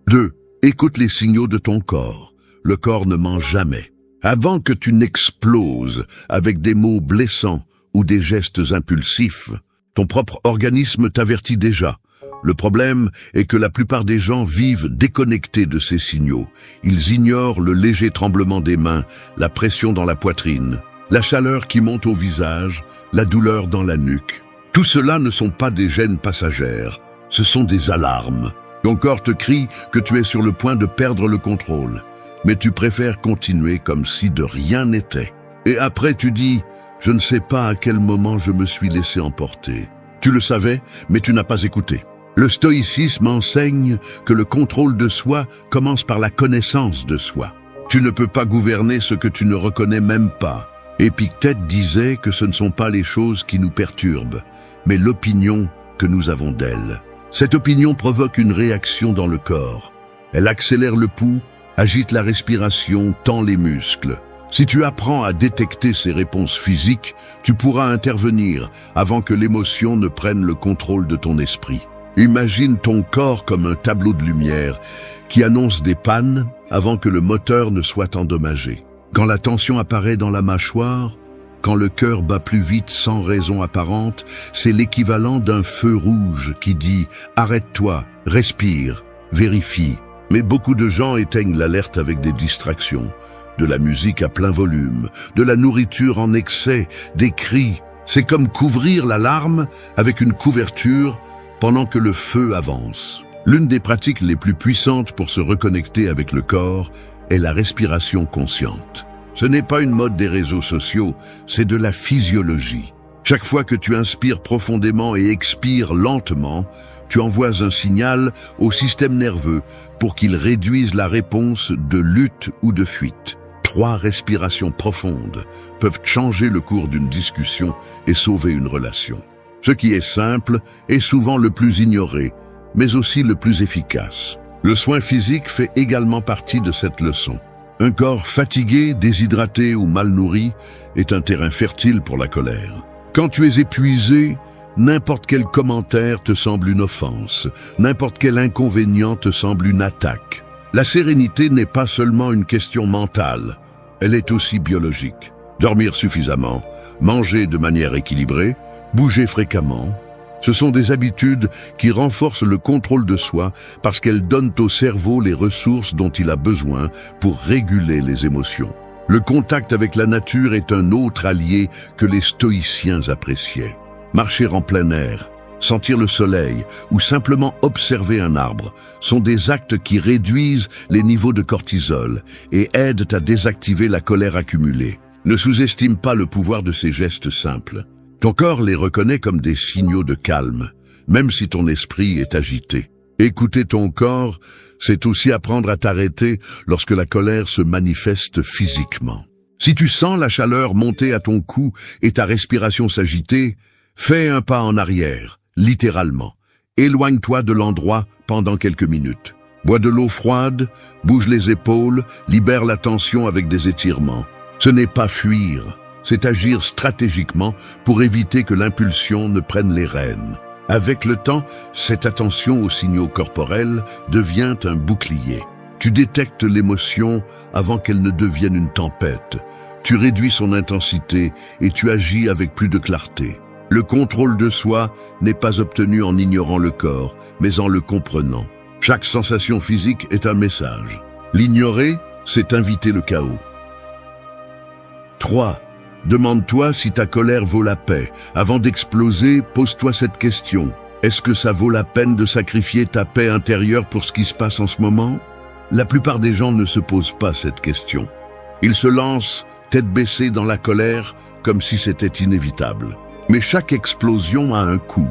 2. Écoute les signaux de ton corps. Le corps ne ment jamais. Avant que tu n'exploses avec des mots blessants ou des gestes impulsifs, ton propre organisme t'avertit déjà. Le problème est que la plupart des gens vivent déconnectés de ces signaux. Ils ignorent le léger tremblement des mains, la pression dans la poitrine, la chaleur qui monte au visage, la douleur dans la nuque. Tout cela ne sont pas des gênes passagères, ce sont des alarmes. Ton corps te crie que tu es sur le point de perdre le contrôle, mais tu préfères continuer comme si de rien n'était. Et après tu dis « Je ne sais pas à quel moment je me suis laissé emporter ». Tu le savais, mais tu n'as pas écouté. Le stoïcisme enseigne que le contrôle de soi commence par la connaissance de soi. Tu ne peux pas gouverner ce que tu ne reconnais même pas. Épictète disait que ce ne sont pas les choses qui nous perturbent, mais l'opinion que nous avons d'elles. Cette opinion provoque une réaction dans le corps. Elle accélère le pouls, agite la respiration, tend les muscles. Si tu apprends à détecter ces réponses physiques, tu pourras intervenir avant que l'émotion ne prenne le contrôle de ton esprit. Imagine ton corps comme un tableau de lumière qui annonce des pannes avant que le moteur ne soit endommagé. Quand la tension apparaît dans la mâchoire, quand le cœur bat plus vite sans raison apparente, c'est l'équivalent d'un feu rouge qui dit « Arrête-toi, respire, vérifie ». Mais beaucoup de gens éteignent l'alerte avec des distractions, de la musique à plein volume, de la nourriture en excès, des cris. C'est comme couvrir l'alarme avec une couverture pendant que le feu avance. L'une des pratiques les plus puissantes pour se reconnecter avec le corps est la respiration consciente. Ce n'est pas une mode des réseaux sociaux, c'est de la physiologie. Chaque fois que tu inspires profondément et expires lentement, tu envoies un signal au système nerveux pour qu'il réduise la réponse de lutte ou de fuite. 3 respirations profondes peuvent changer le cours d'une discussion et sauver une relation. Ce qui est simple est souvent le plus ignoré, mais aussi le plus efficace. Le soin physique fait également partie de cette leçon. Un corps fatigué, déshydraté ou mal nourri est un terrain fertile pour la colère. Quand tu es épuisé, n'importe quel commentaire te semble une offense, n'importe quel inconvénient te semble une attaque. La sérénité n'est pas seulement une question mentale, elle est aussi biologique. Dormir suffisamment, manger de manière équilibrée, bouger fréquemment, ce sont des habitudes qui renforcent le contrôle de soi parce qu'elles donnent au cerveau les ressources dont il a besoin pour réguler les émotions. Le contact avec la nature est un autre allié que les stoïciens appréciaient. Marcher en plein air, sentir le soleil ou simplement observer un arbre sont des actes qui réduisent les niveaux de cortisol et aident à désactiver la colère accumulée. Ne sous-estime pas le pouvoir de ces gestes simples. Ton corps les reconnaît comme des signaux de calme, même si ton esprit est agité. Écouter ton corps, c'est aussi apprendre à t'arrêter lorsque la colère se manifeste physiquement. Si tu sens la chaleur monter à ton cou et ta respiration s'agiter, fais un pas en arrière, littéralement. Éloigne-toi de l'endroit pendant quelques minutes. Bois de l'eau froide, bouge les épaules, libère la tension avec des étirements. Ce n'est pas fuir, c'est agir stratégiquement pour éviter que l'impulsion ne prenne les rênes. Avec le temps, cette attention aux signaux corporels devient un bouclier. Tu détectes l'émotion avant qu'elle ne devienne une tempête. Tu réduis son intensité et tu agis avec plus de clarté. Le contrôle de soi n'est pas obtenu en ignorant le corps, mais en le comprenant. Chaque sensation physique est un message. L'ignorer, c'est inviter le chaos. 3. Demande-toi si ta colère vaut la paix. Avant d'exploser, pose-toi cette question. Est-ce que ça vaut la peine de sacrifier ta paix intérieure pour ce qui se passe en ce moment? La plupart des gens ne se posent pas cette question. Ils se lancent, tête baissée dans la colère, comme si c'était inévitable. Mais chaque explosion a un coût.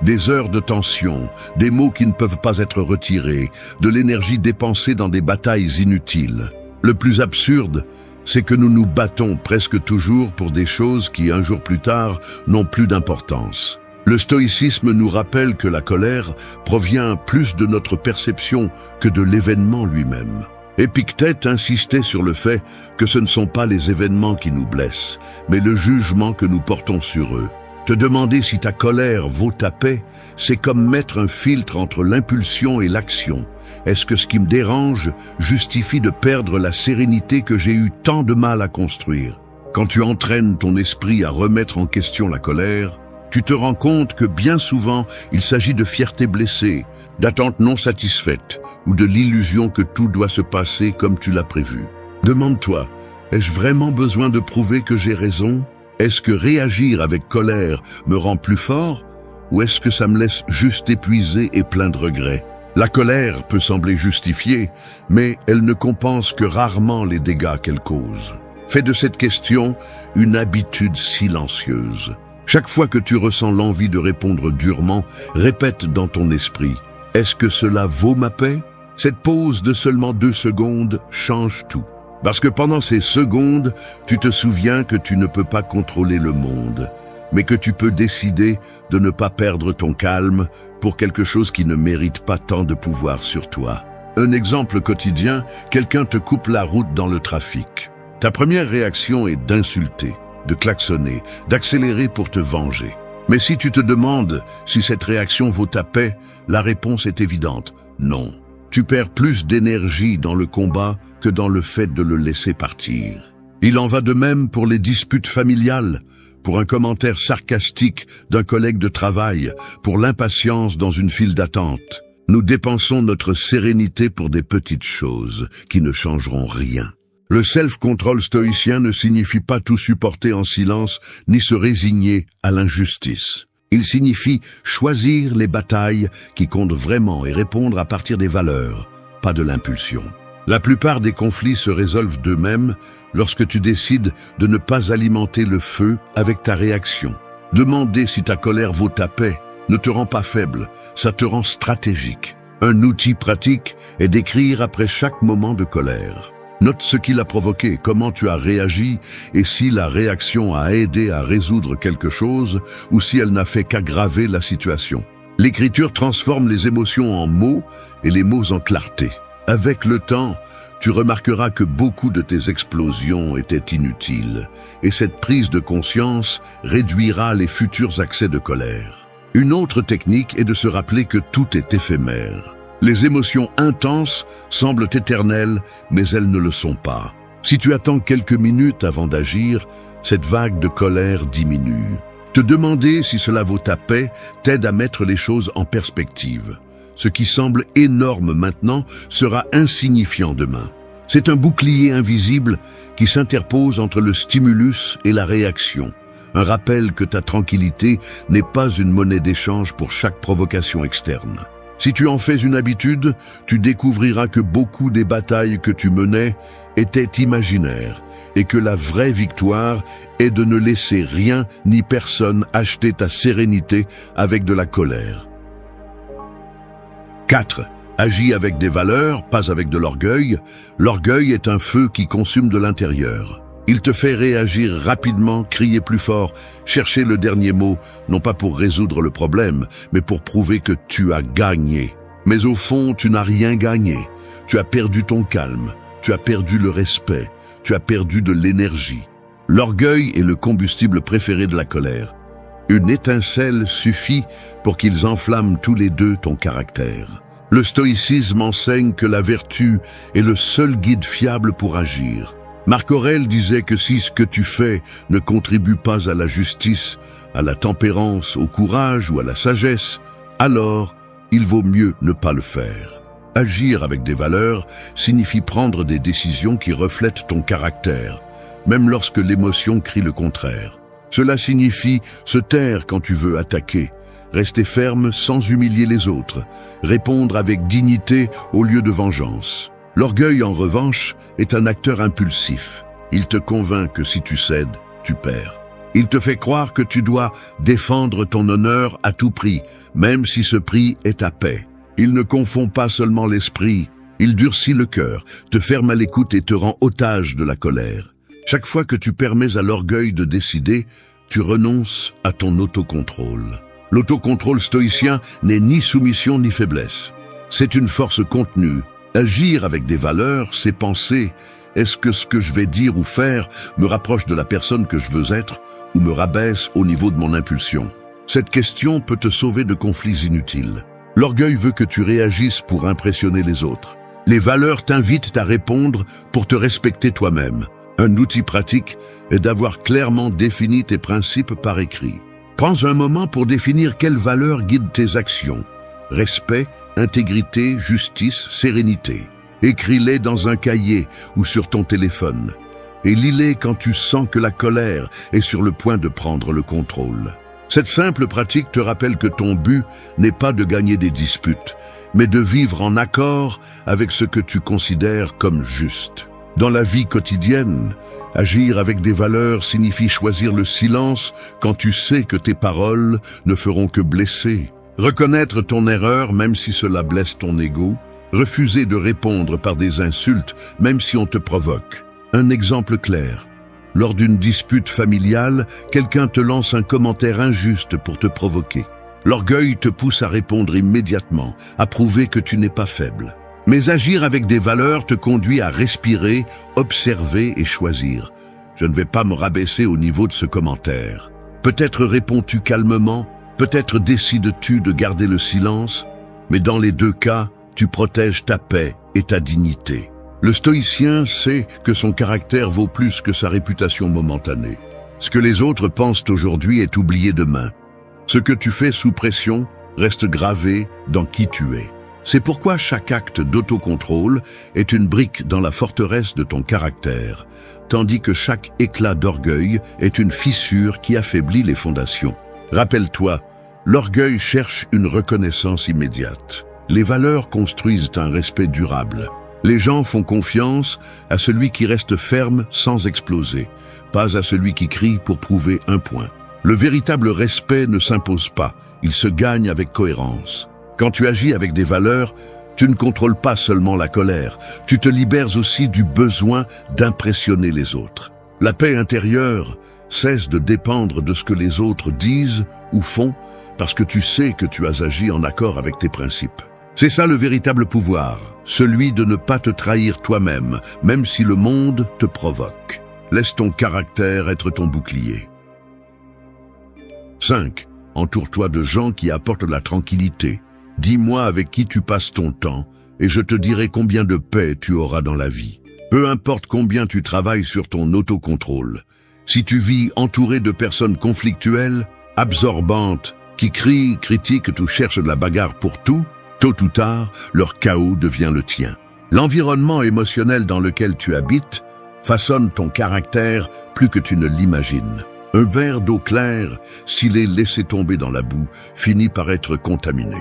Des heures de tension, des mots qui ne peuvent pas être retirés, de l'énergie dépensée dans des batailles inutiles. Le plus absurde, c'est que nous nous battons presque toujours pour des choses qui, un jour plus tard, n'ont plus d'importance. Le stoïcisme nous rappelle que la colère provient plus de notre perception que de l'événement lui-même. Épictète insistait sur le fait que ce ne sont pas les événements qui nous blessent, mais le jugement que nous portons sur eux. Te demander si ta colère vaut ta paix, c'est comme mettre un filtre entre l'impulsion et l'action. Est-ce que ce qui me dérange justifie de perdre la sérénité que j'ai eu tant de mal à construire? Quand tu entraînes ton esprit à remettre en question la colère, tu te rends compte que bien souvent, il s'agit de fierté blessée, d'attente non satisfaite ou de l'illusion que tout doit se passer comme tu l'as prévu. Demande-toi, ai-je vraiment besoin de prouver que j'ai raison? Est-ce que réagir avec colère me rend plus fort ou est-ce que ça me laisse juste épuisé et plein de regrets? La colère peut sembler justifiée, mais elle ne compense que rarement les dégâts qu'elle cause. Fais de cette question une habitude silencieuse. Chaque fois que tu ressens l'envie de répondre durement, répète dans ton esprit « Est-ce que cela vaut ma paix ?» Cette pause de seulement 2 secondes change tout. Parce que pendant ces secondes, tu te souviens que tu ne peux pas contrôler le monde, mais que tu peux décider de ne pas perdre ton calme pour quelque chose qui ne mérite pas tant de pouvoir sur toi. Un exemple quotidien, quelqu'un te coupe la route dans le trafic. Ta première réaction est d'insulter, de klaxonner, d'accélérer pour te venger. Mais si tu te demandes si cette réaction vaut ta paix, la réponse est évidente, non. Tu perds plus d'énergie dans le combat que dans le fait de le laisser partir. Il en va de même pour les disputes familiales, pour un commentaire sarcastique d'un collègue de travail, pour l'impatience dans une file d'attente. Nous dépensons notre sérénité pour des petites choses qui ne changeront rien. Le self-control stoïcien ne signifie pas tout supporter en silence ni se résigner à l'injustice. Il signifie choisir les batailles qui comptent vraiment et répondre à partir des valeurs, pas de l'impulsion. La plupart des conflits se résolvent d'eux-mêmes lorsque tu décides de ne pas alimenter le feu avec ta réaction. Demander si ta colère vaut ta paix ne te rend pas faible, ça te rend stratégique. Un outil pratique est d'écrire après chaque moment de colère. Note ce qui l'a provoqué, comment tu as réagi et si la réaction a aidé à résoudre quelque chose ou si elle n'a fait qu'aggraver la situation. L'écriture transforme les émotions en mots et les mots en clarté. Avec le temps, tu remarqueras que beaucoup de tes explosions étaient inutiles et cette prise de conscience réduira les futurs accès de colère. Une autre technique est de se rappeler que tout est éphémère. Les émotions intenses semblent éternelles, mais elles ne le sont pas. Si tu attends quelques minutes avant d'agir, cette vague de colère diminue. Te demander si cela vaut ta paix t'aide à mettre les choses en perspective. Ce qui semble énorme maintenant sera insignifiant demain. C'est un bouclier invisible qui s'interpose entre le stimulus et la réaction. Un rappel que ta tranquillité n'est pas une monnaie d'échange pour chaque provocation externe. Si tu en fais une habitude, tu découvriras que beaucoup des batailles que tu menais étaient imaginaires et que la vraie victoire est de ne laisser rien ni personne acheter ta sérénité avec de la colère. 4. Agis avec des valeurs, pas avec de l'orgueil. L'orgueil est un feu qui consume de l'intérieur. Il te fait réagir rapidement, crier plus fort, chercher le dernier mot, non pas pour résoudre le problème, mais pour prouver que tu as gagné. Mais au fond, tu n'as rien gagné. Tu as perdu ton calme, tu as perdu le respect, tu as perdu de l'énergie. L'orgueil est le combustible préféré de la colère. Une étincelle suffit pour qu'ils enflamment tous les deux ton caractère. Le stoïcisme enseigne que la vertu est le seul guide fiable pour agir. Marc Aurèle disait que si ce que tu fais ne contribue pas à la justice, à la tempérance, au courage ou à la sagesse, alors il vaut mieux ne pas le faire. Agir avec des valeurs signifie prendre des décisions qui reflètent ton caractère, même lorsque l'émotion crie le contraire. Cela signifie se taire quand tu veux attaquer, rester ferme sans humilier les autres, répondre avec dignité au lieu de vengeance. L'orgueil, en revanche, est un acteur impulsif. Il te convainc que si tu cèdes, tu perds. Il te fait croire que tu dois défendre ton honneur à tout prix, même si ce prix est ta paix. Il ne confond pas seulement l'esprit, il durcit le cœur, te ferme à l'écoute et te rend otage de la colère. Chaque fois que tu permets à l'orgueil de décider, tu renonces à ton autocontrôle. L'autocontrôle stoïcien n'est ni soumission ni faiblesse. C'est une force contenue. Agir avec des valeurs, c'est penser, est-ce que ce que je vais dire ou faire me rapproche de la personne que je veux être ou me rabaisse au niveau de mon impulsion? Cette question peut te sauver de conflits inutiles. L'orgueil veut que tu réagisses pour impressionner les autres. Les valeurs t'invitent à répondre pour te respecter toi-même. Un outil pratique est d'avoir clairement défini tes principes par écrit. Prends un moment pour définir quelles valeurs guident tes actions. Respect, intégrité, justice, sérénité. Écris-les dans un cahier ou sur ton téléphone. Et lis-les quand tu sens que la colère est sur le point de prendre le contrôle. Cette simple pratique te rappelle que ton but n'est pas de gagner des disputes, mais de vivre en accord avec ce que tu considères comme juste. Dans la vie quotidienne, agir avec des valeurs signifie choisir le silence quand tu sais que tes paroles ne feront que blesser. Reconnaître ton erreur même si cela blesse ton ego. Refuser de répondre par des insultes même si on te provoque. Un exemple clair. Lors d'une dispute familiale, quelqu'un te lance un commentaire injuste pour te provoquer. L'orgueil te pousse à répondre immédiatement, à prouver que tu n'es pas faible. Mais agir avec des valeurs te conduit à respirer, observer et choisir. Je ne vais pas me rabaisser au niveau de ce commentaire. Peut-être réponds-tu calmement, peut-être décides-tu de garder le silence, mais dans les deux cas, tu protèges ta paix et ta dignité. Le stoïcien sait que son caractère vaut plus que sa réputation momentanée. Ce que les autres pensent aujourd'hui est oublié demain. Ce que tu fais sous pression reste gravé dans qui tu es. C'est pourquoi chaque acte d'autocontrôle est une brique dans la forteresse de ton caractère, tandis que chaque éclat d'orgueil est une fissure qui affaiblit les fondations. Rappelle-toi, l'orgueil cherche une reconnaissance immédiate. Les valeurs construisent un respect durable. Les gens font confiance à celui qui reste ferme sans exploser, pas à celui qui crie pour prouver un point. Le véritable respect ne s'impose pas, il se gagne avec cohérence. Quand tu agis avec des valeurs, tu ne contrôles pas seulement la colère, tu te libères aussi du besoin d'impressionner les autres. La paix intérieure cesse de dépendre de ce que les autres disent ou font, parce que tu sais que tu as agi en accord avec tes principes. C'est ça le véritable pouvoir, celui de ne pas te trahir toi-même, même si le monde te provoque. Laisse ton caractère être ton bouclier. 5. Entoure-toi de gens qui apportent la tranquillité. Dis-moi avec qui tu passes ton temps, et je te dirai combien de paix tu auras dans la vie. Peu importe combien tu travailles sur ton autocontrôle. Si tu vis entouré de personnes conflictuelles, absorbantes, qui crient, critiquent ou cherchent de la bagarre pour tout, tôt ou tard, leur chaos devient le tien. L'environnement émotionnel dans lequel tu habites façonne ton caractère plus que tu ne l'imagines. Un verre d'eau claire, s'il est laissé tomber dans la boue, finit par être contaminé.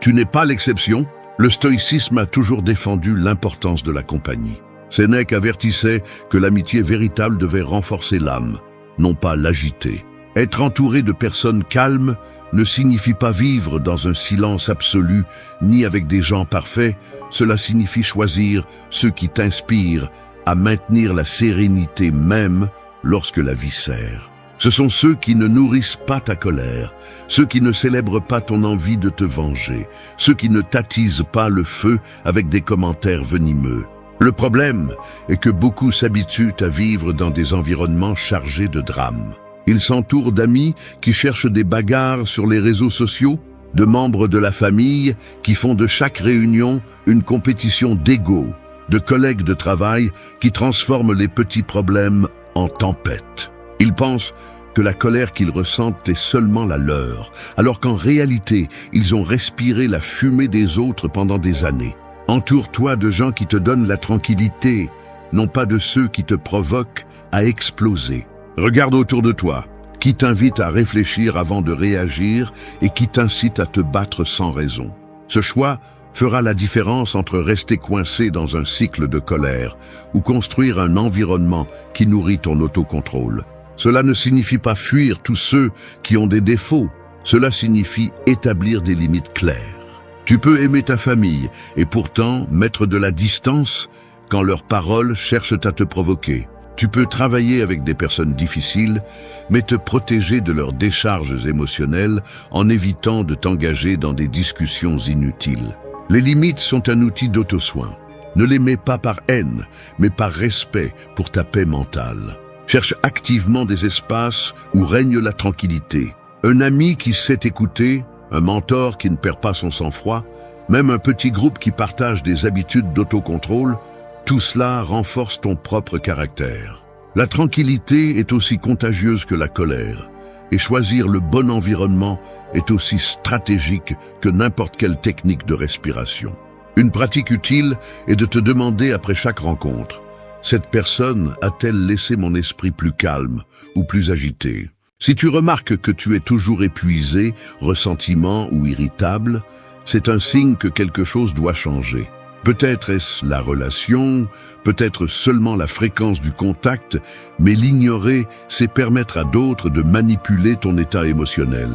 Tu n'es pas l'exception. Le stoïcisme a toujours défendu l'importance de la compagnie. Sénèque avertissait que l'amitié véritable devait renforcer l'âme, non pas l'agiter. Être entouré de personnes calmes ne signifie pas vivre dans un silence absolu, ni avec des gens parfaits. Cela signifie choisir ceux qui t'inspirent à maintenir la sérénité même lorsque la vie serre. Ce sont ceux qui ne nourrissent pas ta colère, ceux qui ne célèbrent pas ton envie de te venger, ceux qui ne t'attisent pas le feu avec des commentaires venimeux. Le problème est que beaucoup s'habituent à vivre dans des environnements chargés de drames. Ils s'entourent d'amis qui cherchent des bagarres sur les réseaux sociaux, de membres de la famille qui font de chaque réunion une compétition d'ego, de collègues de travail qui transforment les petits problèmes en tempêtes. Ils pensent que la colère qu'ils ressentent est seulement la leur, alors qu'en réalité, ils ont respiré la fumée des autres pendant des années. Entoure-toi de gens qui te donnent la tranquillité, non pas de ceux qui te provoquent à exploser. Regarde autour de toi, qui t'invite à réfléchir avant de réagir et qui t'incite à te battre sans raison. Ce choix fera la différence entre rester coincé dans un cycle de colère ou construire un environnement qui nourrit ton autocontrôle. Cela ne signifie pas fuir tous ceux qui ont des défauts. Cela signifie établir des limites claires. Tu peux aimer ta famille et pourtant mettre de la distance quand leurs paroles cherchent à te provoquer. Tu peux travailler avec des personnes difficiles, mais te protéger de leurs décharges émotionnelles en évitant de t'engager dans des discussions inutiles. Les limites sont un outil d'auto-soin. Ne les mets pas par haine, mais par respect pour ta paix mentale. Cherche activement des espaces où règne la tranquillité. Un ami qui sait écouter, un mentor qui ne perd pas son sang-froid, même un petit groupe qui partage des habitudes d'autocontrôle, tout cela renforce ton propre caractère. La tranquillité est aussi contagieuse que la colère, et choisir le bon environnement est aussi stratégique que n'importe quelle technique de respiration. Une pratique utile est de te demander après chaque rencontre: cette personne a-t-elle laissé mon esprit plus calme ou plus agité? Si tu remarques que tu es toujours épuisé, ressentiment ou irritable, c'est un signe que quelque chose doit changer. Peut-être est-ce la relation, peut-être seulement la fréquence du contact, mais l'ignorer, c'est permettre à d'autres de manipuler ton état émotionnel.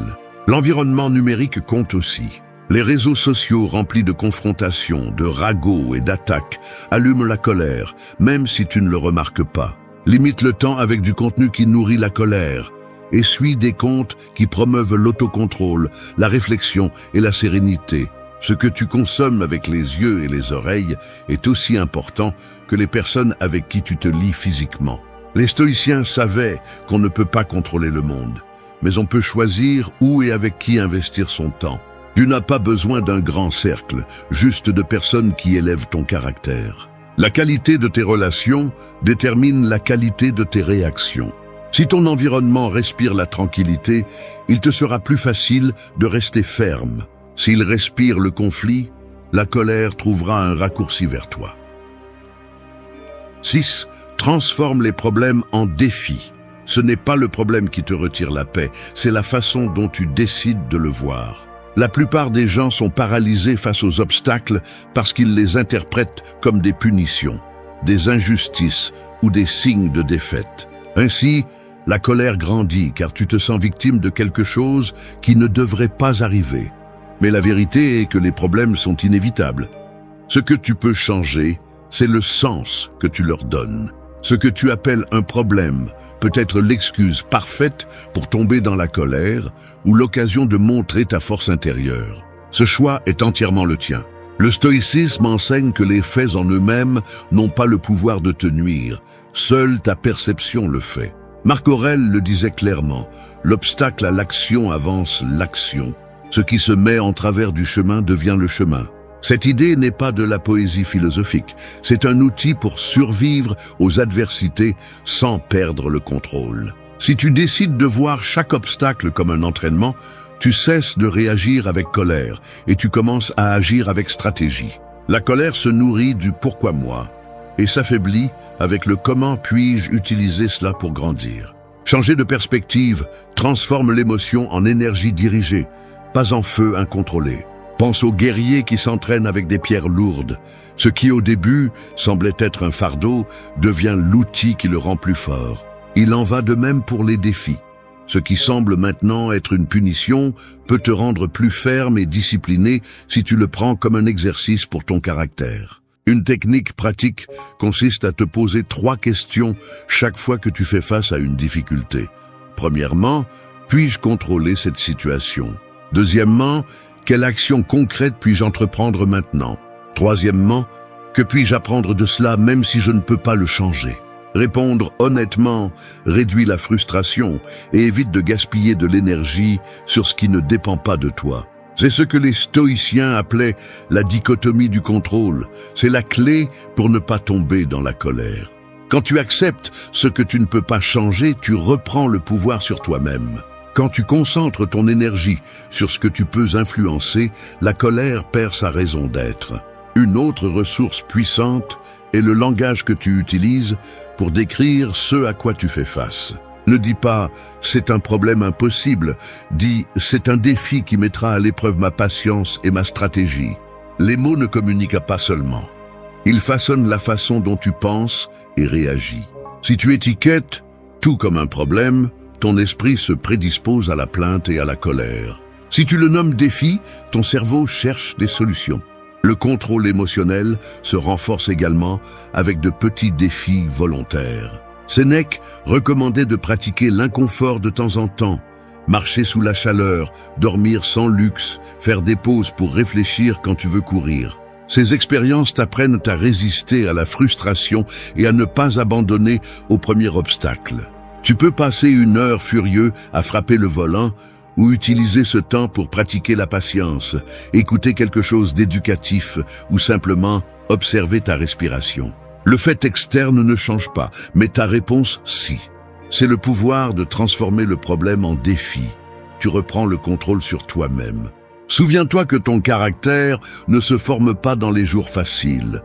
L'environnement numérique compte aussi. Les réseaux sociaux remplis de confrontations, de ragots et d'attaques allument la colère, même si tu ne le remarques pas. Limite le temps avec du contenu qui nourrit la colère et suis des comptes qui promeuvent l'autocontrôle, la réflexion et la sérénité. Ce que tu consommes avec les yeux et les oreilles est aussi important que les personnes avec qui tu te lies physiquement. Les stoïciens savaient qu'on ne peut pas contrôler le monde, mais on peut choisir où et avec qui investir son temps. Tu n'as pas besoin d'un grand cercle, juste de personnes qui élèvent ton caractère. La qualité de tes relations détermine la qualité de tes réactions. Si ton environnement respire la tranquillité, il te sera plus facile de rester ferme. S'il respire le conflit, la colère trouvera un raccourci vers toi. 6. Transforme les problèmes en défis. Ce n'est pas le problème qui te retire la paix, c'est la façon dont tu décides de le voir. La plupart des gens sont paralysés face aux obstacles parce qu'ils les interprètent comme des punitions, des injustices ou des signes de défaite. Ainsi, la colère grandit car tu te sens victime de quelque chose qui ne devrait pas arriver. Mais la vérité est que les problèmes sont inévitables. Ce que tu peux changer, c'est le sens que tu leur donnes. Ce que tu appelles un problème peut être l'excuse parfaite pour tomber dans la colère ou l'occasion de montrer ta force intérieure. Ce choix est entièrement le tien. Le stoïcisme enseigne que les faits en eux-mêmes n'ont pas le pouvoir de te nuire. Seule ta perception le fait. Marc Aurèle le disait clairement, l'obstacle à l'action avance l'action. Ce qui se met en travers du chemin devient le chemin. Cette idée n'est pas de la poésie philosophique, c'est un outil pour survivre aux adversités sans perdre le contrôle. Si tu décides de voir chaque obstacle comme un entraînement, tu cesses de réagir avec colère et tu commences à agir avec stratégie. La colère se nourrit du « pourquoi moi » et s'affaiblit avec le « comment puis-je utiliser cela pour grandir ». Changer de perspective transforme l'émotion en énergie dirigée, pas en feu incontrôlé. Pense aux guerriers qui s'entraînent avec des pierres lourdes. Ce qui au début semblait être un fardeau devient l'outil qui le rend plus fort. Il en va de même pour les défis. Ce qui semble maintenant être une punition peut te rendre plus ferme et discipliné si tu le prends comme un exercice pour ton caractère. Une technique pratique consiste à te poser 3 questions chaque fois que tu fais face à une difficulté. Premièrement, puis-je contrôler cette situation? Deuxièmement, quelle action concrète puis-je entreprendre maintenant? Troisièmement, que puis-je apprendre de cela même si je ne peux pas le changer? Répondre honnêtement réduit la frustration et évite de gaspiller de l'énergie sur ce qui ne dépend pas de toi. C'est ce que les stoïciens appelaient la dichotomie du contrôle. C'est la clé pour ne pas tomber dans la colère. Quand tu acceptes ce que tu ne peux pas changer, tu reprends le pouvoir sur toi-même. Quand tu concentres ton énergie sur ce que tu peux influencer, la colère perd sa raison d'être. Une autre ressource puissante est le langage que tu utilises pour décrire ce à quoi tu fais face. Ne dis pas « c'est un problème impossible », dis « c'est un défi qui mettra à l'épreuve ma patience et ma stratégie ». Les mots ne communiquent pas seulement. Ils façonnent la façon dont tu penses et réagis. Si tu étiquettes tout comme un problème, ton esprit se prédispose à la plainte et à la colère. Si tu le nommes défi, ton cerveau cherche des solutions. Le contrôle émotionnel se renforce également avec de petits défis volontaires. Sénèque recommandait de pratiquer l'inconfort de temps en temps, marcher sous la chaleur, dormir sans luxe, faire des pauses pour réfléchir quand tu veux courir. Ces expériences t'apprennent à résister à la frustration et à ne pas abandonner au premier obstacle. Tu peux passer 1 heure furieux à frapper le volant ou utiliser ce temps pour pratiquer la patience, écouter quelque chose d'éducatif ou simplement observer ta respiration. Le fait externe ne change pas, mais ta réponse, si. C'est le pouvoir de transformer le problème en défi. Tu reprends le contrôle sur toi-même. Souviens-toi que ton caractère ne se forme pas dans les jours faciles.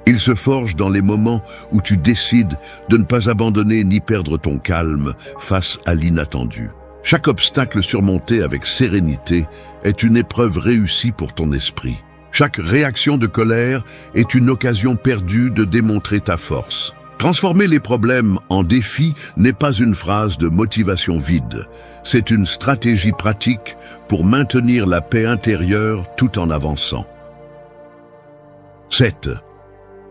Il se forge dans les moments où tu décides de ne pas abandonner ni perdre ton calme face à l'inattendu. Chaque obstacle surmonté avec sérénité est une épreuve réussie pour ton esprit. Chaque réaction de colère est une occasion perdue de démontrer ta force. Transformer les problèmes en défis n'est pas une phrase de motivation vide. C'est une stratégie pratique pour maintenir la paix intérieure tout en avançant. 7.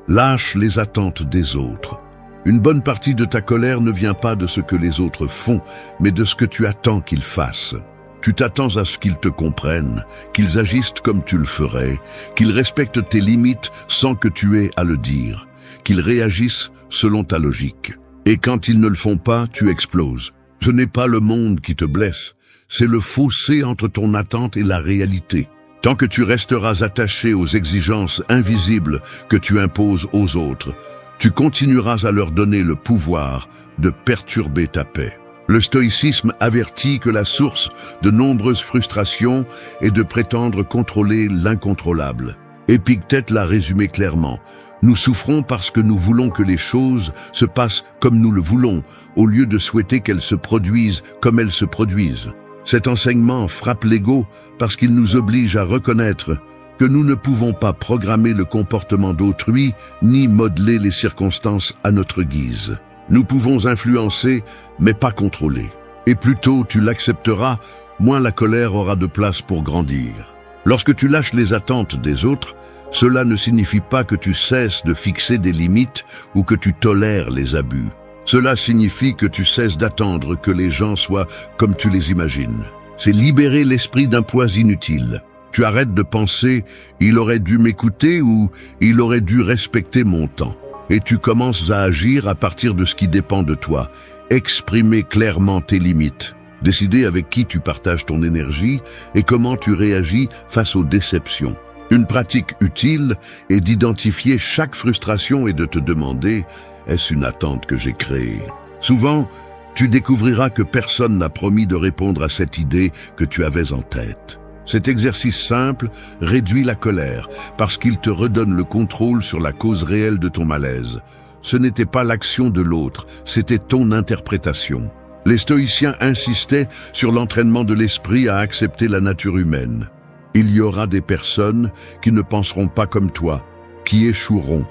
Lâche les attentes des autres. Une bonne partie de ta colère ne vient pas de ce que les autres font, mais de ce que tu attends qu'ils fassent. Tu t'attends à ce qu'ils te comprennent, qu'ils agissent comme tu le ferais, qu'ils respectent tes limites sans que tu aies à le dire, qu'ils réagissent selon ta logique. Et quand ils ne le font pas, tu exploses. Ce n'est pas le monde qui te blesse, c'est le fossé entre ton attente et la réalité. Tant que tu resteras attaché aux exigences invisibles que tu imposes aux autres, tu continueras à leur donner le pouvoir de perturber ta paix. Le stoïcisme avertit que la source de nombreuses frustrations est de prétendre contrôler l'incontrôlable. Épictète l'a résumé clairement. Nous souffrons parce que nous voulons que les choses se passent comme nous le voulons, au lieu de souhaiter qu'elles se produisent comme elles se produisent. Cet enseignement frappe l'ego parce qu'il nous oblige à reconnaître que nous ne pouvons pas programmer le comportement d'autrui ni modeler les circonstances à notre guise. Nous pouvons influencer, mais pas contrôler. Et plus tôt tu l'accepteras, moins la colère aura de place pour grandir. Lorsque tu lâches les attentes des autres, cela ne signifie pas que tu cesses de fixer des limites ou que tu tolères les abus. Cela signifie que tu cesses d'attendre que les gens soient comme tu les imagines. C'est libérer l'esprit d'un poids inutile. Tu arrêtes de penser « il aurait dû m'écouter » ou « il aurait dû respecter mon temps ». Et tu commences à agir à partir de ce qui dépend de toi. Exprimer clairement tes limites. Décider avec qui tu partages ton énergie et comment tu réagis face aux déceptions. Une pratique utile est d'identifier chaque frustration et de te demander « est-ce une attente que j'ai créée ?» Souvent, tu découvriras que personne n'a promis de répondre à cette idée que tu avais en tête. Cet exercice simple réduit la colère parce qu'il te redonne le contrôle sur la cause réelle de ton malaise. Ce n'était pas l'action de l'autre, c'était ton interprétation. Les stoïciens insistaient sur l'entraînement de l'esprit à accepter la nature humaine. Il y aura des personnes qui ne penseront pas comme toi, qui échoueront,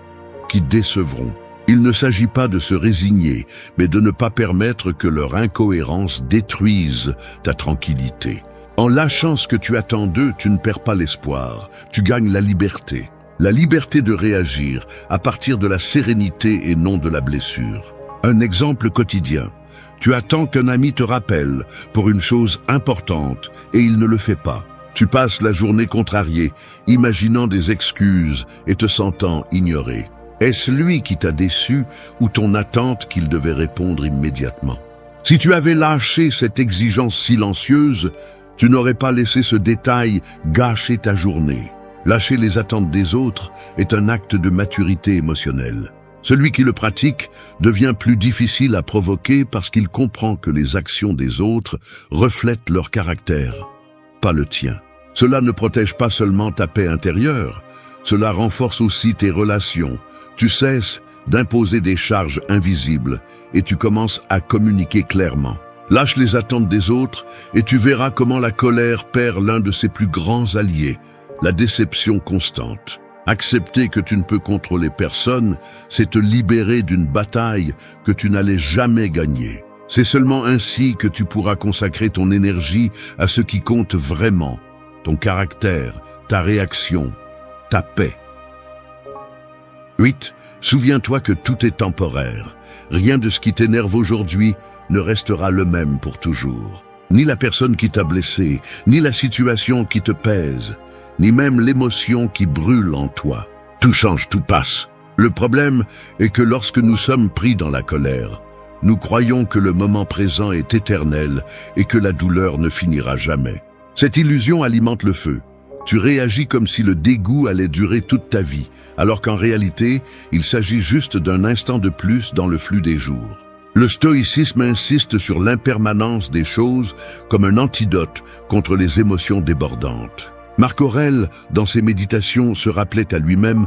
qui décevront. Il ne s'agit pas de se résigner, mais de ne pas permettre que leur incohérence détruise ta tranquillité. En lâchant ce que tu attends d'eux, tu ne perds pas l'espoir, tu gagnes la liberté. La liberté de réagir à partir de la sérénité et non de la blessure. Un exemple quotidien. Tu attends qu'un ami te rappelle pour une chose importante et il ne le fait pas. Tu passes la journée contrariée, imaginant des excuses et te sentant ignoré. Est-ce lui qui t'a déçu ou ton attente qu'il devait répondre immédiatement? Si tu avais lâché cette exigence silencieuse, tu n'aurais pas laissé ce détail gâcher ta journée. Lâcher les attentes des autres est un acte de maturité émotionnelle. Celui qui le pratique devient plus difficile à provoquer parce qu'il comprend que les actions des autres reflètent leur caractère, pas le tien. Cela ne protège pas seulement ta paix intérieure, cela renforce aussi tes relations. Tu cesses d'imposer des charges invisibles et tu commences à communiquer clairement. Lâche les attentes des autres et tu verras comment la colère perd l'un de ses plus grands alliés, la déception constante. Accepter que tu ne peux contrôler personne, c'est te libérer d'une bataille que tu n'allais jamais gagner. C'est seulement ainsi que tu pourras consacrer ton énergie à ce qui compte vraiment, ton caractère, ta réaction, ta paix. 8. Souviens-toi que tout est temporaire. Rien de ce qui t'énerve aujourd'hui ne restera le même pour toujours. Ni la personne qui t'a blessé, ni la situation qui te pèse, ni même l'émotion qui brûle en toi. Tout change, tout passe. Le problème est que lorsque nous sommes pris dans la colère, nous croyons que le moment présent est éternel et que la douleur ne finira jamais. Cette illusion alimente le feu. Tu réagis comme si le dégoût allait durer toute ta vie, alors qu'en réalité, il s'agit juste d'un instant de plus dans le flux des jours. Le stoïcisme insiste sur l'impermanence des choses comme un antidote contre les émotions débordantes. Marc Aurèle, dans ses méditations, se rappelait à lui-même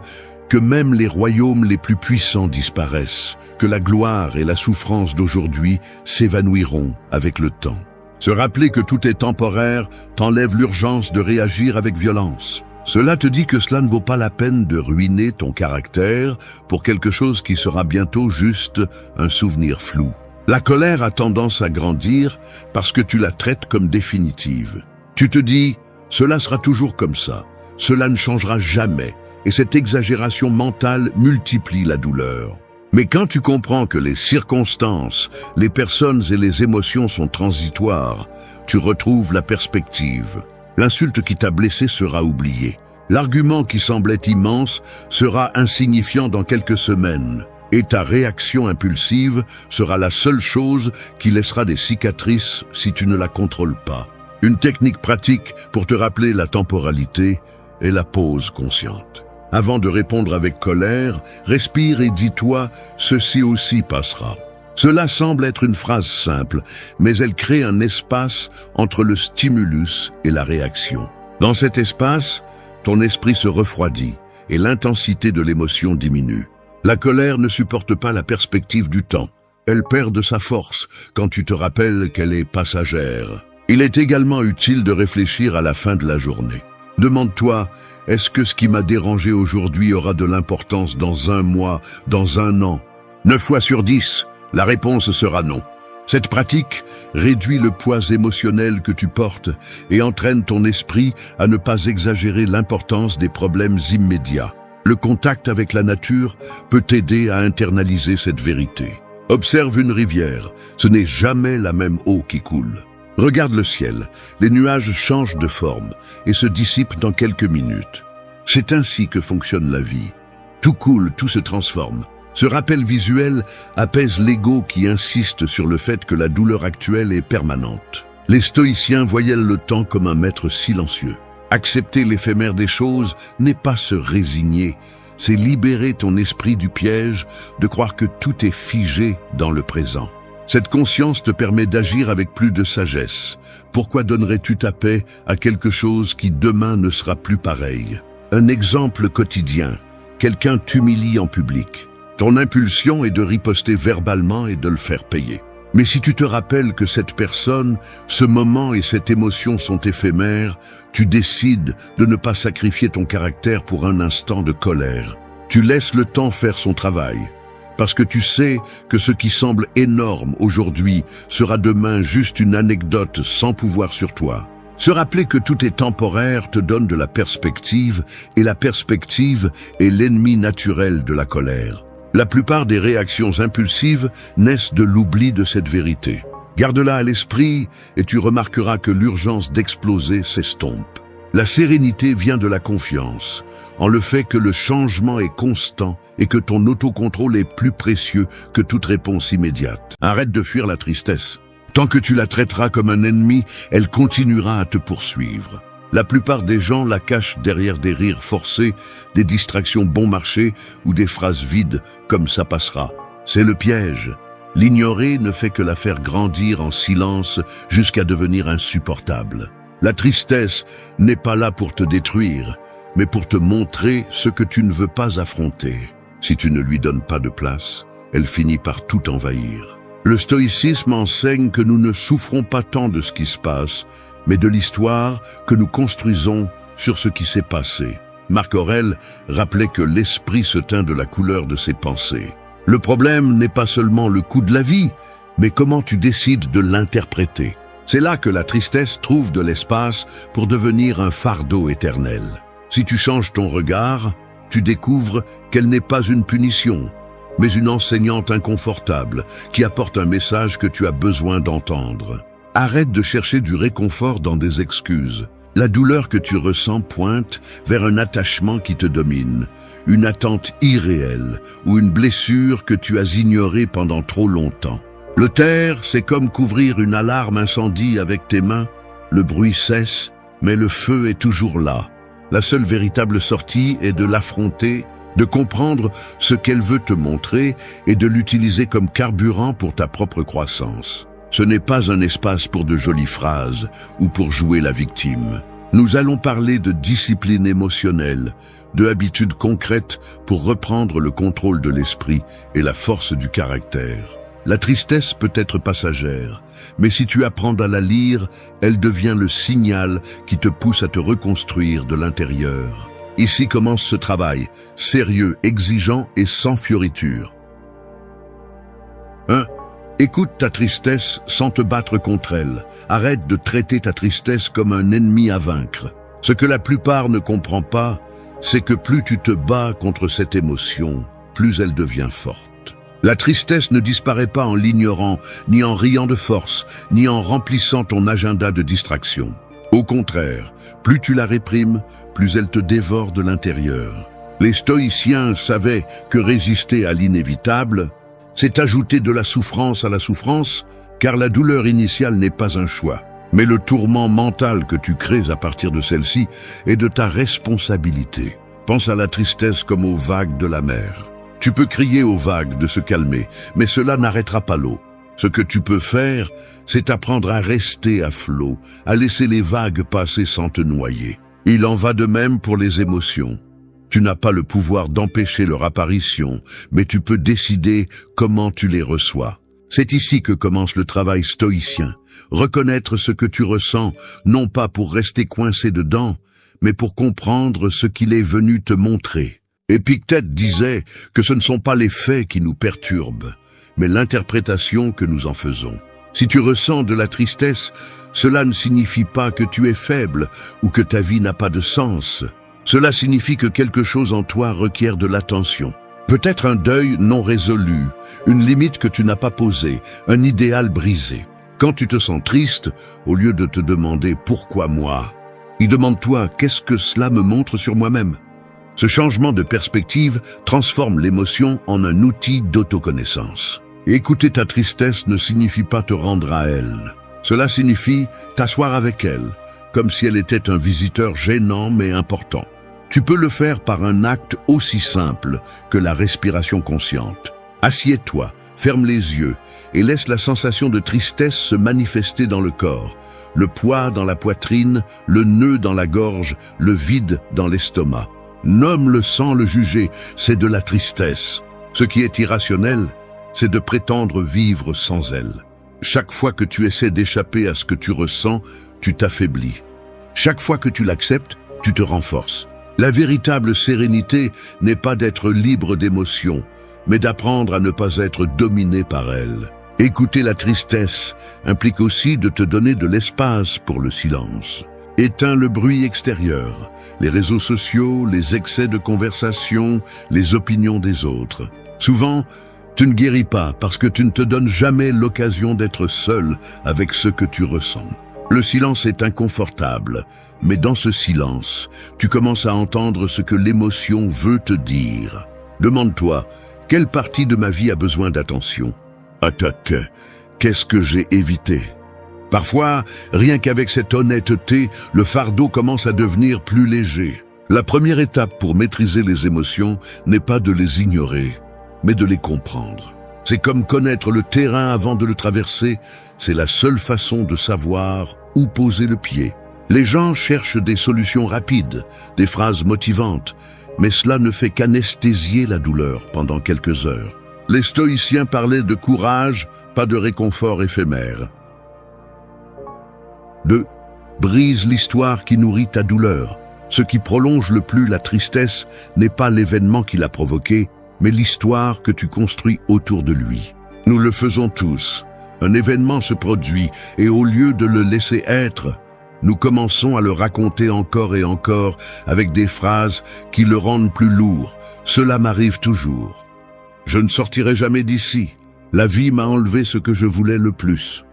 que même les royaumes les plus puissants disparaissent, que la gloire et la souffrance d'aujourd'hui s'évanouiront avec le temps. Se rappeler que tout est temporaire t'enlève l'urgence de réagir avec violence. Cela te dit que cela ne vaut pas la peine de ruiner ton caractère pour quelque chose qui sera bientôt juste un souvenir flou. La colère a tendance à grandir parce que tu la traites comme définitive. Tu te dis « cela sera toujours comme ça, cela ne changera jamais » et cette exagération mentale multiplie la douleur. Mais quand tu comprends que les circonstances, les personnes et les émotions sont transitoires, tu retrouves la perspective. L'insulte qui t'a blessé sera oubliée. L'argument qui semblait immense sera insignifiant dans quelques semaines. Et ta réaction impulsive sera la seule chose qui laissera des cicatrices si tu ne la contrôles pas. Une technique pratique pour te rappeler la temporalité est la pause consciente. Avant de répondre avec colère, respire et dis-toi « ceci aussi passera ». Cela semble être une phrase simple, mais elle crée un espace entre le stimulus et la réaction. Dans cet espace, ton esprit se refroidit et l'intensité de l'émotion diminue. La colère ne supporte pas la perspective du temps. Elle perd de sa force quand tu te rappelles qu'elle est passagère. Il est également utile de réfléchir à la fin de la journée. Demande-toi, est-ce que ce qui m'a dérangé aujourd'hui aura de l'importance dans un mois, dans un an? 9 fois sur 10, la réponse sera non. Cette pratique réduit le poids émotionnel que tu portes et entraîne ton esprit à ne pas exagérer l'importance des problèmes immédiats. Le contact avec la nature peut t'aider à internaliser cette vérité. Observe une rivière, ce n'est jamais la même eau qui coule. Regarde le ciel, les nuages changent de forme et se dissipent dans quelques minutes. C'est ainsi que fonctionne la vie. Tout coule, tout se transforme. Ce rappel visuel apaise l'ego qui insiste sur le fait que la douleur actuelle est permanente. Les stoïciens voyaient le temps comme un maître silencieux. Accepter l'éphémère des choses n'est pas se résigner, c'est libérer ton esprit du piège de croire que tout est figé dans le présent. Cette conscience te permet d'agir avec plus de sagesse. Pourquoi donnerais-tu ta paix à quelque chose qui demain ne sera plus pareil? Un exemple quotidien. Quelqu'un t'humilie en public. Ton impulsion est de riposter verbalement et de le faire payer. Mais si tu te rappelles que cette personne, ce moment et cette émotion sont éphémères, tu décides de ne pas sacrifier ton caractère pour un instant de colère. Tu laisses le temps faire son travail. parce que tu sais que ce qui semble énorme aujourd'hui sera demain juste une anecdote sans pouvoir sur toi. Se rappeler que tout est temporaire te donne de la perspective, et la perspective est l'ennemi naturel de la colère. La plupart des réactions impulsives naissent de l'oubli de cette vérité. Garde-la à l'esprit et tu remarqueras que l'urgence d'exploser s'estompe. La sérénité vient de la confiance, en le fait que le changement est constant et que ton autocontrôle est plus précieux que toute réponse immédiate. Arrête de fuir la tristesse. Tant que tu la traiteras comme un ennemi, elle continuera à te poursuivre. La plupart des gens la cachent derrière des rires forcés, des distractions bon marché ou des phrases vides comme ça passera. C'est le piège. L'ignorer ne fait que la faire grandir en silence jusqu'à devenir insupportable. La tristesse n'est pas là pour te détruire, mais pour te montrer ce que tu ne veux pas affronter. Si tu ne lui donnes pas de place, elle finit par tout envahir. Le stoïcisme enseigne que nous ne souffrons pas tant de ce qui se passe, mais de l'histoire que nous construisons sur ce qui s'est passé. Marc Aurèle rappelait que l'esprit se teint de la couleur de ses pensées. Le problème n'est pas seulement le coût de la vie, mais comment tu décides de l'interpréter. C'est là que la tristesse trouve de l'espace pour devenir un fardeau éternel. Si tu changes ton regard, tu découvres qu'elle n'est pas une punition, mais une enseignante inconfortable qui apporte un message que tu as besoin d'entendre. Arrête de chercher du réconfort dans des excuses. La douleur que tu ressens pointe vers un attachement qui te domine, une attente irréelle ou une blessure que tu as ignorée pendant trop longtemps. Le taire, c'est comme couvrir une alarme incendie avec tes mains. Le bruit cesse, mais le feu est toujours là. La seule véritable sortie est de l'affronter, de comprendre ce qu'elle veut te montrer et de l'utiliser comme carburant pour ta propre croissance. Ce n'est pas un espace pour de jolies phrases ou pour jouer la victime. Nous allons parler de discipline émotionnelle, de habitudes concrètes pour reprendre le contrôle de l'esprit et la force du caractère. La tristesse peut être passagère, mais si tu apprends à la lire, elle devient le signal qui te pousse à te reconstruire de l'intérieur. Ici commence ce travail, sérieux, exigeant et sans fioriture. 1. Écoute ta tristesse sans te battre contre elle. Arrête de traiter ta tristesse comme un ennemi à vaincre. Ce que la plupart ne comprend pas, c'est que plus tu te bats contre cette émotion, plus elle devient forte. La tristesse ne disparaît pas en l'ignorant, ni en riant de force, ni en remplissant ton agenda de distraction. Au contraire, plus tu la réprimes, plus elle te dévore de l'intérieur. Les stoïciens savaient que résister à l'inévitable, c'est ajouter de la souffrance à la souffrance, car la douleur initiale n'est pas un choix. Mais le tourment mental que tu crées à partir de celle-ci est de ta responsabilité. Pense à la tristesse comme aux vagues de la mer. Tu peux crier aux vagues de se calmer, mais cela n'arrêtera pas l'eau. Ce que tu peux faire, c'est apprendre à rester à flot, à laisser les vagues passer sans te noyer. Il en va de même pour les émotions. Tu n'as pas le pouvoir d'empêcher leur apparition, mais tu peux décider comment tu les reçois. C'est ici que commence le travail stoïcien. Reconnaître ce que tu ressens, non pas pour rester coincé dedans, mais pour comprendre ce qu'il est venu te montrer. Épictète disait que ce ne sont pas les faits qui nous perturbent, mais l'interprétation que nous en faisons. Si tu ressens de la tristesse, cela ne signifie pas que tu es faible ou que ta vie n'a pas de sens. Cela signifie que quelque chose en toi requiert de l'attention. Peut-être un deuil non résolu, une limite que tu n'as pas posée, un idéal brisé. Quand tu te sens triste, au lieu de te demander « pourquoi moi ?», demande-toi « qu'est-ce que cela me montre sur moi-même ?» Ce changement de perspective transforme l'émotion en un outil d'autoconnaissance. Écouter ta tristesse ne signifie pas te rendre à elle. Cela signifie t'asseoir avec elle, comme si elle était un visiteur gênant mais important. Tu peux le faire par un acte aussi simple que la respiration consciente. Assieds-toi, ferme les yeux et laisse la sensation de tristesse se manifester dans le corps. Le poids dans la poitrine, le nœud dans la gorge, le vide dans l'estomac. Nomme-le sans le juger, c'est de la tristesse. Ce qui est irrationnel, c'est de prétendre vivre sans elle. Chaque fois que tu essaies d'échapper à ce que tu ressens, tu t'affaiblis. Chaque fois que tu l'acceptes, tu te renforces. La véritable sérénité n'est pas d'être libre d'émotions, mais d'apprendre à ne pas être dominé par elle. Écouter la tristesse implique aussi de te donner de l'espace pour le silence. Éteins le bruit extérieur, les réseaux sociaux, les excès de conversation, les opinions des autres. Souvent, tu ne guéris pas parce que tu ne te donnes jamais l'occasion d'être seul avec ce que tu ressens. Le silence est inconfortable, mais dans ce silence, tu commences à entendre ce que l'émotion veut te dire. Demande-toi, quelle partie de ma vie a besoin d'attention ? Attaque, qu'est-ce que j'ai évité ? Parfois, rien qu'avec cette honnêteté, le fardeau commence à devenir plus léger. La première étape pour maîtriser les émotions n'est pas de les ignorer, mais de les comprendre. C'est comme connaître le terrain avant de le traverser, c'est la seule façon de savoir où poser le pied. Les gens cherchent des solutions rapides, des phrases motivantes, mais cela ne fait qu'anesthésier la douleur pendant quelques heures. Les stoïciens parlaient de courage, pas de réconfort éphémère. 2. Brise l'histoire qui nourrit ta douleur. Ce qui prolonge le plus la tristesse n'est pas l'événement qui l'a provoqué, mais l'histoire que tu construis autour de lui. Nous le faisons tous. Un événement se produit et au lieu de le laisser être, nous commençons à le raconter encore et encore avec des phrases qui le rendent plus lourd. Cela m'arrive toujours. Je ne sortirai jamais d'ici. La vie m'a enlevé ce que je voulais le plus.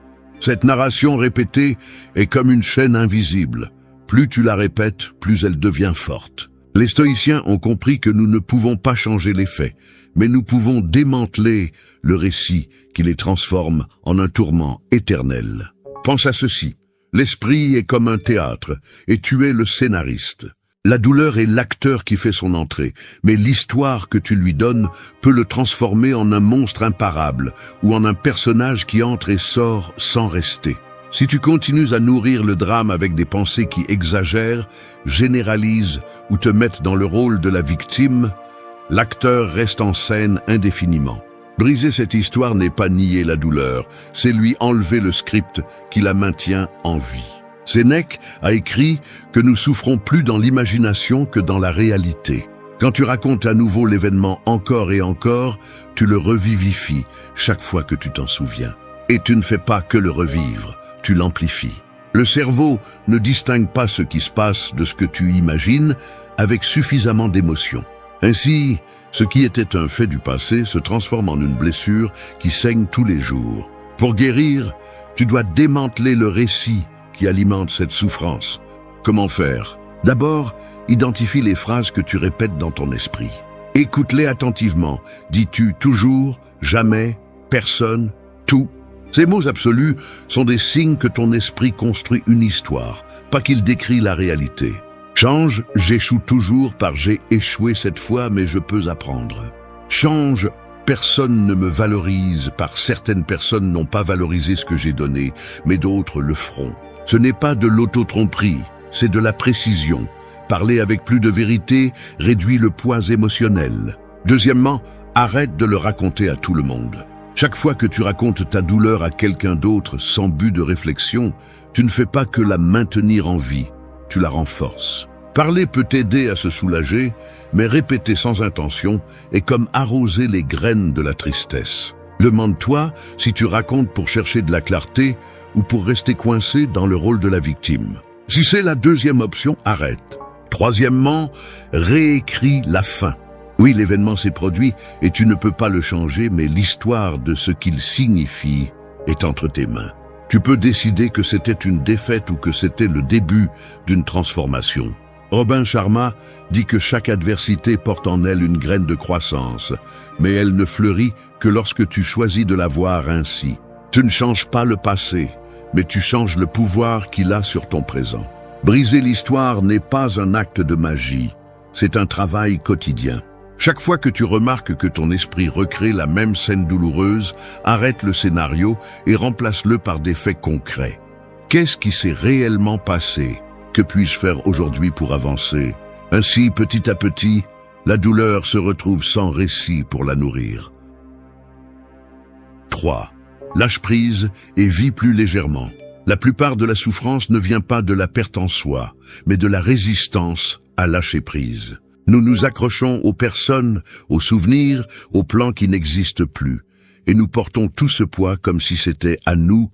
Cette narration répétée est comme une chaîne invisible. Plus tu la répètes, plus elle devient forte. Les stoïciens ont compris que nous ne pouvons pas changer les faits, mais nous pouvons démanteler le récit qui les transforme en un tourment éternel. Pense à ceci. L'esprit est comme un théâtre, et tu es le scénariste. La douleur est l'acteur qui fait son entrée, mais l'histoire que tu lui donnes peut le transformer en un monstre imparable ou en un personnage qui entre et sort sans rester. Si tu continues à nourrir le drame avec des pensées qui exagèrent, généralisent ou te mettent dans le rôle de la victime, l'acteur reste en scène indéfiniment. Briser cette histoire n'est pas nier la douleur, c'est lui enlever le script qui la maintient en vie. Sénèque a écrit que nous souffrons plus dans l'imagination que dans la réalité. Quand tu racontes à nouveau l'événement encore et encore, tu le revivifies chaque fois que tu t'en souviens. Et tu ne fais pas que le revivre, tu l'amplifies. Le cerveau ne distingue pas ce qui se passe de ce que tu imagines avec suffisamment d'émotion. Ainsi, ce qui était un fait du passé se transforme en une blessure qui saigne tous les jours. Pour guérir, tu dois démanteler le récit qui alimente cette souffrance. Comment faire ? D'abord, identifie les phrases que tu répètes dans ton esprit. Écoute-les attentivement. Dis-tu toujours, jamais, personne, tout ? Ces mots absolus sont des signes que ton esprit construit une histoire, pas qu'il décrit la réalité. Change, j'échoue toujours par j'ai échoué cette fois, mais je peux apprendre. Change, personne ne me valorise par certaines personnes n'ont pas valorisé ce que j'ai donné, mais d'autres le feront. Ce n'est pas de l'auto-tromperie, c'est de la précision. Parler avec plus de vérité réduit le poids émotionnel. Deuxièmement, arrête de le raconter à tout le monde. Chaque fois que tu racontes ta douleur à quelqu'un d'autre sans but de réflexion, tu ne fais pas que la maintenir en vie, tu la renforces. Parler peut t'aider à se soulager, mais répéter sans intention est comme arroser les graines de la tristesse. Demande-toi si tu racontes pour chercher de la clarté ou pour rester coincé dans le rôle de la victime. Si c'est la deuxième option, arrête. Troisièmement, réécris la fin. Oui, l'événement s'est produit et tu ne peux pas le changer, mais l'histoire de ce qu'il signifie est entre tes mains. Tu peux décider que c'était une défaite ou que c'était le début d'une transformation. Robin Sharma dit que chaque adversité porte en elle une graine de croissance, mais elle ne fleurit que lorsque tu choisis de la voir ainsi. Tu ne changes pas le passé, mais tu changes le pouvoir qu'il a sur ton présent. Briser l'histoire n'est pas un acte de magie, c'est un travail quotidien. Chaque fois que tu remarques que ton esprit recrée la même scène douloureuse, arrête le scénario et remplace-le par des faits concrets. Qu'est-ce qui s'est réellement passé ? Que puis-je faire aujourd'hui pour avancer ? Ainsi, petit à petit, la douleur se retrouve sans récit pour la nourrir. 3. Lâche prise et vis plus légèrement. La plupart de la souffrance ne vient pas de la perte en soi, mais de la résistance à lâcher prise. Nous nous accrochons aux personnes, aux souvenirs, aux plans qui n'existent plus. Et nous portons tout ce poids comme si c'était à nous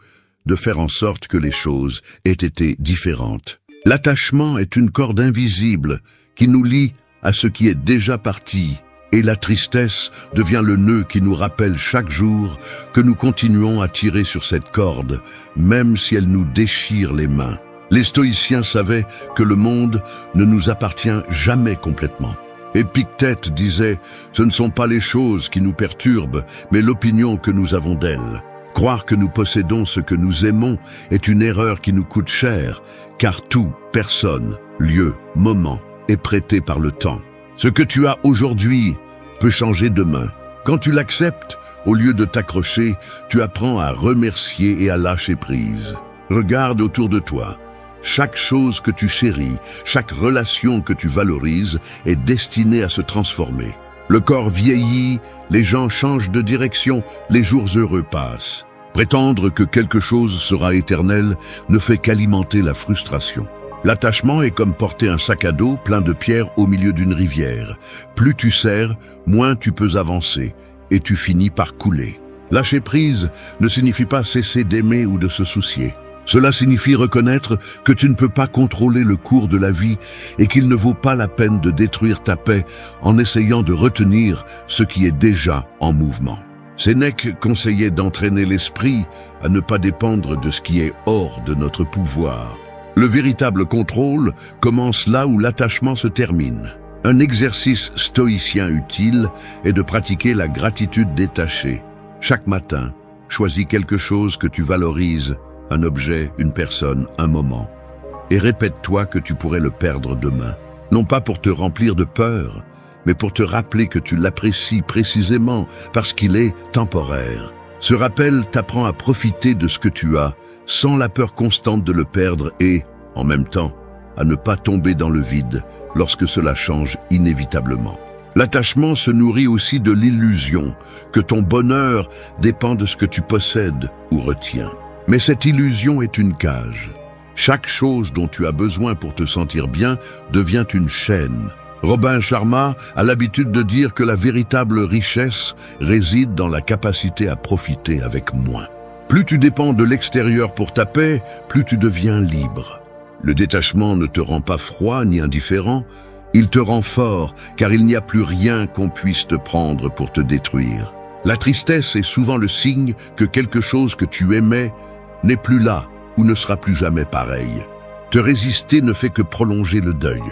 de faire en sorte que les choses aient été différentes. L'attachement est une corde invisible qui nous lie à ce qui est déjà parti. Et la tristesse devient le nœud qui nous rappelle chaque jour que nous continuons à tirer sur cette corde, même si elle nous déchire les mains. Les stoïciens savaient que le monde ne nous appartient jamais complètement. Épictète disait « Ce ne sont pas les choses qui nous perturbent, mais l'opinion que nous avons d'elles. Croire que nous possédons ce que nous aimons est une erreur qui nous coûte cher, car tout, personne, lieu, moment est prêté par le temps. Ce que tu as aujourd'hui peut changer demain. Quand tu l'acceptes, au lieu de t'accrocher, tu apprends à remercier et à lâcher prise. Regarde autour de toi. Chaque chose que tu chéris, chaque relation que tu valorises est destinée à se transformer. Le corps vieillit, les gens changent de direction, les jours heureux passent. Prétendre que quelque chose sera éternel ne fait qu'alimenter la frustration. L'attachement est comme porter un sac à dos plein de pierres au milieu d'une rivière. Plus tu serres, moins tu peux avancer, et tu finis par couler. Lâcher prise ne signifie pas cesser d'aimer ou de se soucier. Cela signifie reconnaître que tu ne peux pas contrôler le cours de la vie et qu'il ne vaut pas la peine de détruire ta paix en essayant de retenir ce qui est déjà en mouvement. Sénèque conseillait d'entraîner l'esprit à ne pas dépendre de ce qui est hors de notre pouvoir. Le véritable contrôle commence là où l'attachement se termine. Un exercice stoïcien utile est de pratiquer la gratitude détachée. Chaque matin, choisis quelque chose que tu valorises, un objet, une personne, un moment, et répète-toi que tu pourrais le perdre demain. Non pas pour te remplir de peur, mais pour te rappeler que tu l'apprécies précisément parce qu'il est temporaire. Ce rappel t'apprend à profiter de ce que tu as, sans la peur constante de le perdre et, en même temps, à ne pas tomber dans le vide lorsque cela change inévitablement. L'attachement se nourrit aussi de l'illusion que ton bonheur dépend de ce que tu possèdes ou retiens. Mais cette illusion est une cage. Chaque chose dont tu as besoin pour te sentir bien devient une chaîne. Robin Sharma a l'habitude de dire que la véritable richesse réside dans la capacité à profiter avec moins. Plus tu dépends de l'extérieur pour ta paix, plus tu deviens libre. Le détachement ne te rend pas froid ni indifférent, il te rend fort car il n'y a plus rien qu'on puisse te prendre pour te détruire. La tristesse est souvent le signe que quelque chose que tu aimais n'est plus là ou ne sera plus jamais pareil. Te résister ne fait que prolonger le deuil.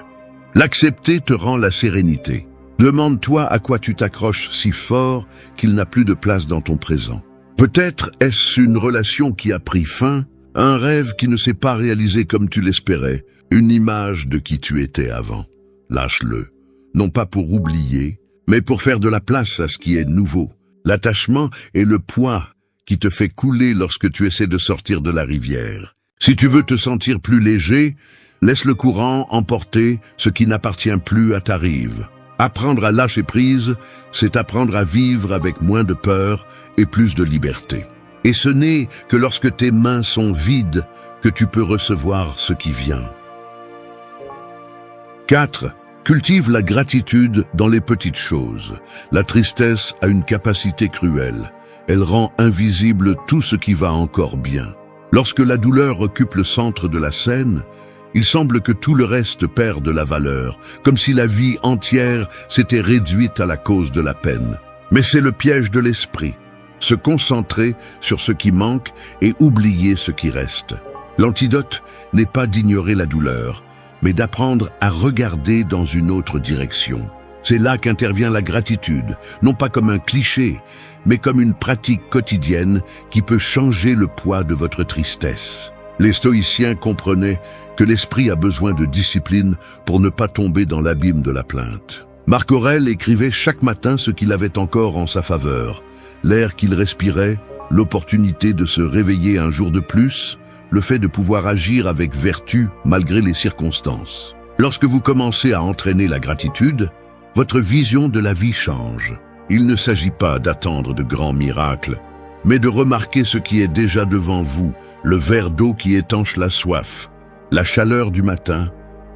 L'accepter te rend la sérénité. Demande-toi à quoi tu t'accroches si fort qu'il n'a plus de place dans ton présent. Peut-être est-ce une relation qui a pris fin, un rêve qui ne s'est pas réalisé comme tu l'espérais, une image de qui tu étais avant. Lâche-le, non pas pour oublier, mais pour faire de la place à ce qui est nouveau. L'attachement est le poids qui te fait couler lorsque tu essaies de sortir de la rivière. Si tu veux te sentir plus léger, laisse le courant emporter ce qui n'appartient plus à ta rive. Apprendre à lâcher prise, c'est apprendre à vivre avec moins de peur et plus de liberté. Et ce n'est que lorsque tes mains sont vides que tu peux recevoir ce qui vient. 4. Cultive la gratitude dans les petites choses. La tristesse a une capacité cruelle. Elle rend invisible tout ce qui va encore bien. Lorsque la douleur occupe le centre de la scène, il semble que tout le reste perd de la valeur, comme si la vie entière s'était réduite à la cause de la peine. Mais c'est le piège de l'esprit, se concentrer sur ce qui manque et oublier ce qui reste. L'antidote n'est pas d'ignorer la douleur, mais d'apprendre à regarder dans une autre direction. C'est là qu'intervient la gratitude, non pas comme un cliché, mais comme une pratique quotidienne qui peut changer le poids de votre tristesse. Les stoïciens comprenaient que l'esprit a besoin de discipline pour ne pas tomber dans l'abîme de la plainte. Marc Aurèle écrivait chaque matin ce qu'il avait encore en sa faveur, l'air qu'il respirait, l'opportunité de se réveiller un jour de plus, le fait de pouvoir agir avec vertu malgré les circonstances. Lorsque vous commencez à entraîner la gratitude, votre vision de la vie change. Il ne s'agit pas d'attendre de grands miracles, mais de remarquer ce qui est déjà devant vous, le verre d'eau qui étanche la soif, la chaleur du matin,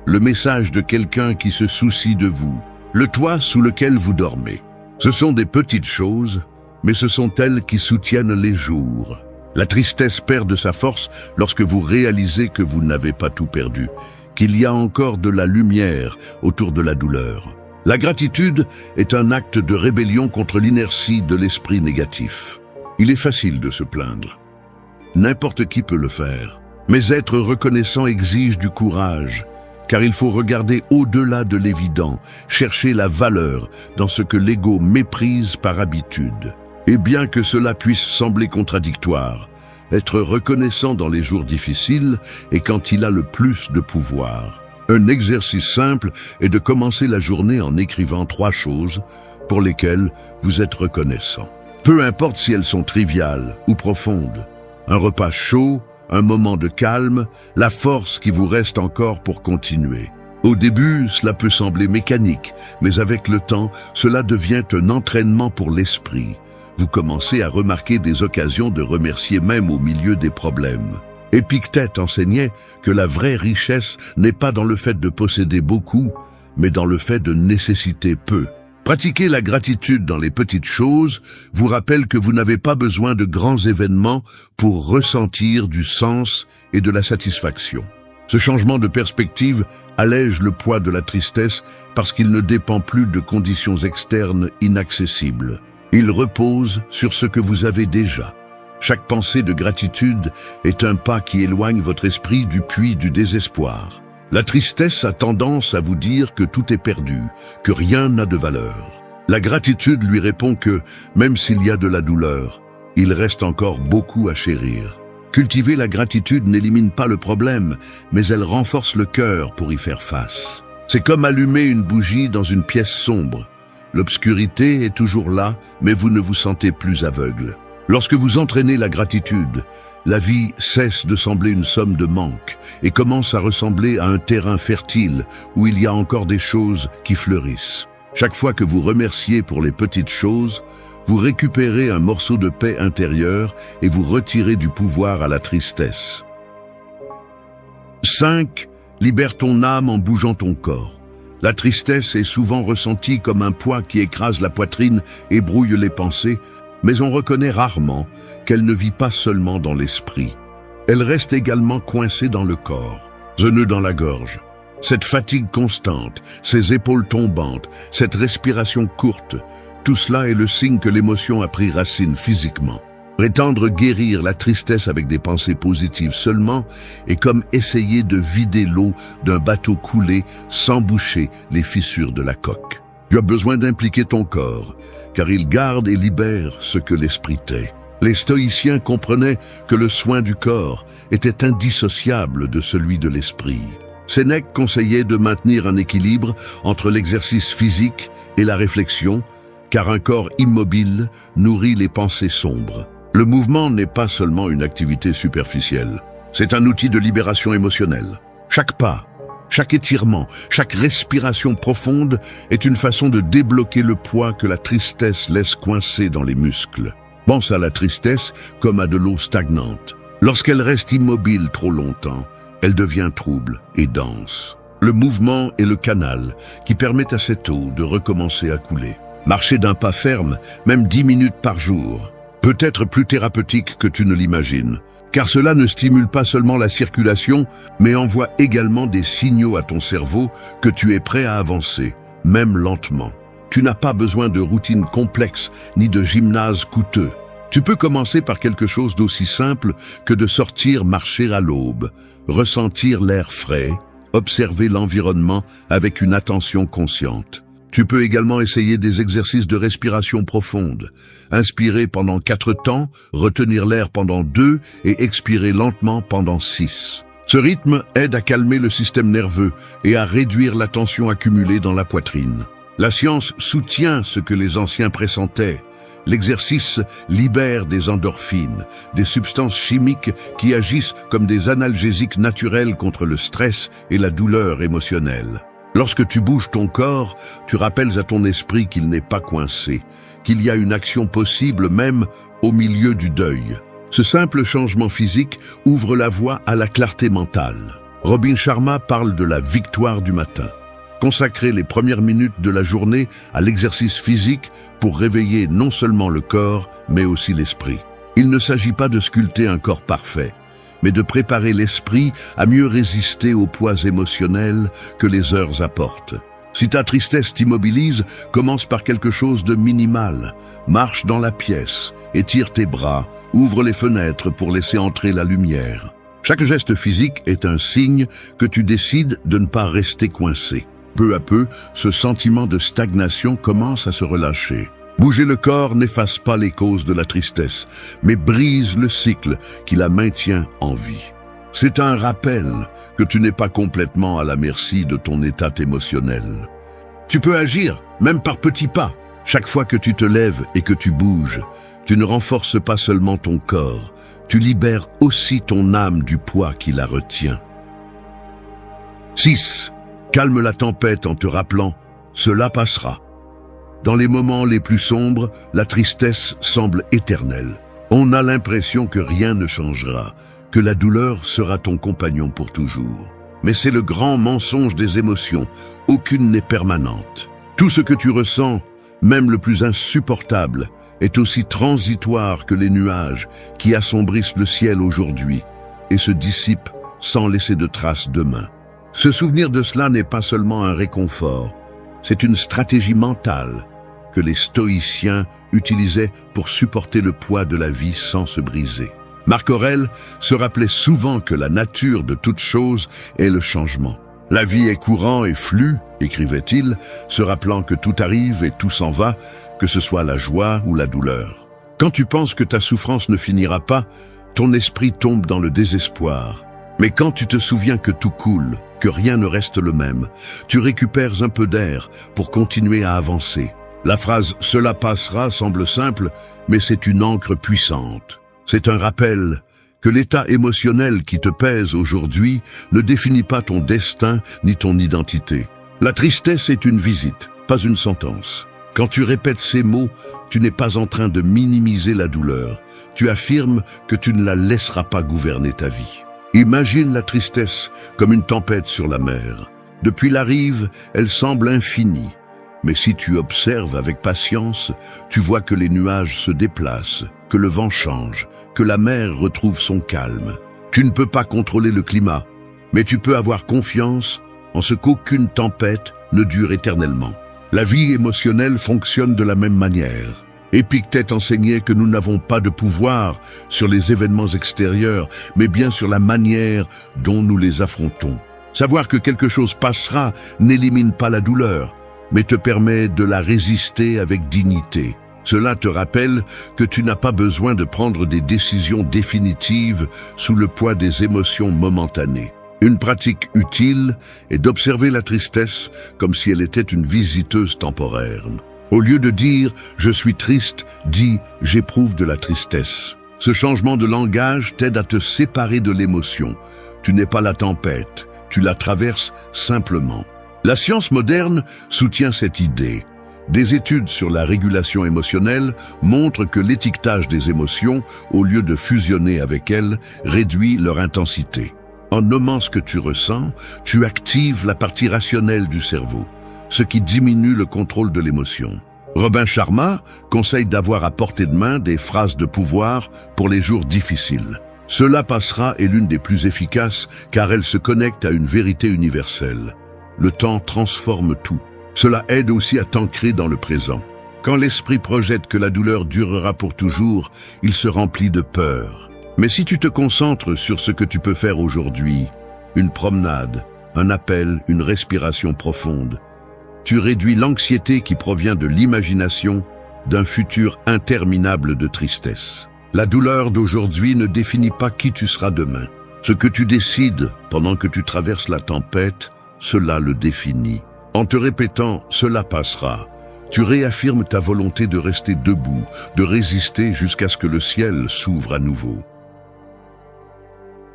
le message de quelqu'un qui se soucie de vous. le toit sous lequel vous dormez. Ce sont des petites choses, mais ce sont elles qui soutiennent les jours. La tristesse perd de sa force lorsque vous réalisez que vous n'avez pas tout perdu, qu'il y a encore de la lumière autour de la douleur. La gratitude est un acte de rébellion contre l'inertie de l'esprit négatif. Il est facile de se plaindre. N'importe qui peut le faire. Mais être reconnaissant exige du courage, car il faut regarder au-delà de l'évident, chercher la valeur dans ce que l'ego méprise par habitude. Et bien que cela puisse sembler contradictoire, être reconnaissant dans les jours difficiles est quand il a le plus de pouvoir. Un exercice simple est de commencer la journée en écrivant 3 choses pour lesquelles vous êtes reconnaissant. Peu importe si elles sont triviales ou profondes. Un repas chaud, un moment de calme, la force qui vous reste encore pour continuer. Au début, cela peut sembler mécanique, mais avec le temps, cela devient un entraînement pour l'esprit. Vous commencez à remarquer des occasions de remercier même au milieu des problèmes. Épictète enseignait que la vraie richesse n'est pas dans le fait de posséder beaucoup, mais dans le fait de nécessiter peu. Pratiquer la gratitude dans les petites choses vous rappelle que vous n'avez pas besoin de grands événements pour ressentir du sens et de la satisfaction. Ce changement de perspective allège le poids de la tristesse parce qu'il ne dépend plus de conditions externes inaccessibles. Il repose sur ce que vous avez déjà. Chaque pensée de gratitude est un pas qui éloigne votre esprit du puits du désespoir. La tristesse a tendance à vous dire que tout est perdu, que rien n'a de valeur. La gratitude lui répond que, même s'il y a de la douleur, il reste encore beaucoup à chérir. Cultiver la gratitude n'élimine pas le problème, mais elle renforce le cœur pour y faire face. C'est comme allumer une bougie dans une pièce sombre. L'obscurité est toujours là, mais vous ne vous sentez plus aveugle. Lorsque vous entraînez la gratitude, la vie cesse de sembler une somme de manque et commence à ressembler à un terrain fertile où il y a encore des choses qui fleurissent. Chaque fois que vous remerciez pour les petites choses, vous récupérez un morceau de paix intérieure et vous retirez du pouvoir à la tristesse. 5. Libère ton âme en bougeant ton corps. La tristesse est souvent ressentie comme un poids qui écrase la poitrine et brouille les pensées, mais on reconnaît rarement qu'elle ne vit pas seulement dans l'esprit. Elle reste également coincée dans le corps, un nœud dans la gorge. Cette fatigue constante, ces épaules tombantes, cette respiration courte, tout cela est le signe que l'émotion a pris racine physiquement. Prétendre guérir la tristesse avec des pensées positives seulement est comme essayer de vider l'eau d'un bateau coulé sans boucher les fissures de la coque. Tu as besoin d'impliquer ton corps, car il garde et libère ce que l'esprit tait. Les stoïciens comprenaient que le soin du corps était indissociable de celui de l'esprit. Sénèque conseillait de maintenir un équilibre entre l'exercice physique et la réflexion, car un corps immobile nourrit les pensées sombres. Le mouvement n'est pas seulement une activité superficielle, c'est un outil de libération émotionnelle. Chaque pas, chaque étirement, chaque respiration profonde est une façon de débloquer le poids que la tristesse laisse coincer dans les muscles. Pense à la tristesse comme à de l'eau stagnante. Lorsqu'elle reste immobile trop longtemps, elle devient trouble et dense. Le mouvement est le canal qui permet à cette eau de recommencer à couler. Marcher d'un pas ferme, même 10 minutes par jour, peut être plus thérapeutique que tu ne l'imagines, car cela ne stimule pas seulement la circulation, mais envoie également des signaux à ton cerveau que tu es prêt à avancer, même lentement. Tu n'as pas besoin de routines complexes ni de gymnase coûteux. Tu peux commencer par quelque chose d'aussi simple que de sortir marcher à l'aube, ressentir l'air frais, observer l'environnement avec une attention consciente. Tu peux également essayer des exercices de respiration profonde. Inspirer pendant 4 temps, retenir l'air pendant 2 et expirer lentement pendant 6. Ce rythme aide à calmer le système nerveux et à réduire la tension accumulée dans la poitrine. La science soutient ce que les anciens pressentaient. L'exercice libère des endorphines, des substances chimiques qui agissent comme des analgésiques naturels contre le stress et la douleur émotionnelle. Lorsque tu bouges ton corps, tu rappelles à ton esprit qu'il n'est pas coincé, qu'il y a une action possible même au milieu du deuil. Ce simple changement physique ouvre la voie à la clarté mentale. Robin Sharma parle de la victoire du matin. Consacrer les premières minutes de la journée à l'exercice physique pour réveiller non seulement le corps, mais aussi l'esprit. Il ne s'agit pas de sculpter un corps parfait, mais de préparer l'esprit à mieux résister aux poids émotionnels que les heures apportent. Si ta tristesse t'immobilise, commence par quelque chose de minimal. Marche dans la pièce, étire tes bras, ouvre les fenêtres pour laisser entrer la lumière. Chaque geste physique est un signe que tu décides de ne pas rester coincé. Peu à peu, ce sentiment de stagnation commence à se relâcher. Bouger le corps n'efface pas les causes de la tristesse, mais brise le cycle qui la maintient en vie. C'est un rappel que tu n'es pas complètement à la merci de ton état émotionnel. Tu peux agir, même par petits pas. Chaque fois que tu te lèves et que tu bouges, tu ne renforces pas seulement ton corps, tu libères aussi ton âme du poids qui la retient. 6. Calme la tempête en te rappelant « Cela passera ». Dans les moments les plus sombres, la tristesse semble éternelle. On a l'impression que rien ne changera, que la douleur sera ton compagnon pour toujours. Mais c'est le grand mensonge des émotions, aucune n'est permanente. Tout ce que tu ressens, même le plus insupportable, est aussi transitoire que les nuages qui assombrissent le ciel aujourd'hui et se dissipent sans laisser de traces demain. Se souvenir de cela n'est pas seulement un réconfort, c'est une stratégie mentale que les stoïciens utilisaient pour supporter le poids de la vie sans se briser. Marc Aurèle se rappelait souvent que la nature de toute chose est le changement. La vie est courant et flux, écrivait-il, se rappelant que tout arrive et tout s'en va, que ce soit la joie ou la douleur. Quand tu penses que ta souffrance ne finira pas, ton esprit tombe dans le désespoir. Mais quand tu te souviens que tout coule, que rien ne reste le même, tu récupères un peu d'air pour continuer à avancer. La phrase « cela passera » semble simple, mais c'est une ancre puissante. C'est un rappel que l'état émotionnel qui te pèse aujourd'hui ne définit pas ton destin ni ton identité. La tristesse est une visite, pas une sentence. Quand tu répètes ces mots, tu n'es pas en train de minimiser la douleur. Tu affirmes que tu ne la laisseras pas gouverner ta vie. Imagine la tristesse comme une tempête sur la mer. Depuis la rive, elle semble infinie. Mais si tu observes avec patience, tu vois que les nuages se déplacent, que le vent change, que la mer retrouve son calme. Tu ne peux pas contrôler le climat, mais tu peux avoir confiance en ce qu'aucune tempête ne dure éternellement. La vie émotionnelle fonctionne de la même manière. Épictète enseignait que nous n'avons pas de pouvoir sur les événements extérieurs, mais bien sur la manière dont nous les affrontons. Savoir que quelque chose passera n'élimine pas la douleur, mais te permet de la résister avec dignité. Cela te rappelle que tu n'as pas besoin de prendre des décisions définitives sous le poids des émotions momentanées. Une pratique utile est d'observer la tristesse comme si elle était une visiteuse temporaire. Au lieu de dire « je suis triste », dis « j'éprouve de la tristesse ». Ce changement de langage t'aide à te séparer de l'émotion. Tu n'es pas la tempête, tu la traverses simplement. La science moderne soutient cette idée. Des études sur la régulation émotionnelle montrent que l'étiquetage des émotions, au lieu de fusionner avec elles, réduit leur intensité. En nommant ce que tu ressens, tu actives la partie rationnelle du cerveau, ce qui diminue le contrôle de l'émotion. Robin Sharma conseille d'avoir à portée de main des phrases de pouvoir pour les jours difficiles. « Cela passera » est l'une des plus efficaces car elle se connecte à une vérité universelle. Le temps transforme tout. Cela aide aussi à t'ancrer dans le présent. Quand l'esprit projette que la douleur durera pour toujours, il se remplit de peur. Mais si tu te concentres sur ce que tu peux faire aujourd'hui, une promenade, un appel, une respiration profonde, tu réduis l'anxiété qui provient de l'imagination d'un futur interminable de tristesse. La douleur d'aujourd'hui ne définit pas qui tu seras demain. Ce que tu décides pendant que tu traverses la tempête, cela le définit. En te répétant « cela passera », tu réaffirmes ta volonté de rester debout, de résister jusqu'à ce que le ciel s'ouvre à nouveau.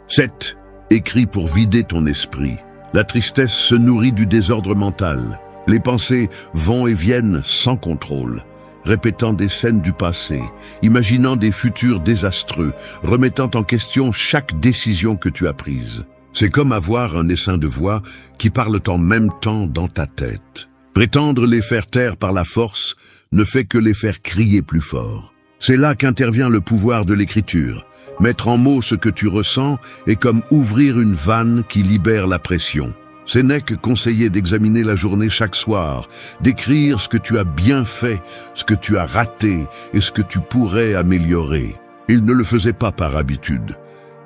7. Écris pour vider ton esprit. La tristesse se nourrit du désordre mental. Les pensées vont et viennent sans contrôle, répétant des scènes du passé, imaginant des futurs désastreux, remettant en question chaque décision que tu as prise. C'est comme avoir un essaim de voix qui parlent en même temps dans ta tête. Prétendre les faire taire par la force ne fait que les faire crier plus fort. C'est là qu'intervient le pouvoir de l'écriture. Mettre en mots ce que tu ressens est comme ouvrir une vanne qui libère la pression. Sénèque conseillait d'examiner la journée chaque soir, d'écrire ce que tu as bien fait, ce que tu as raté et ce que tu pourrais améliorer. Il ne le faisait pas par habitude,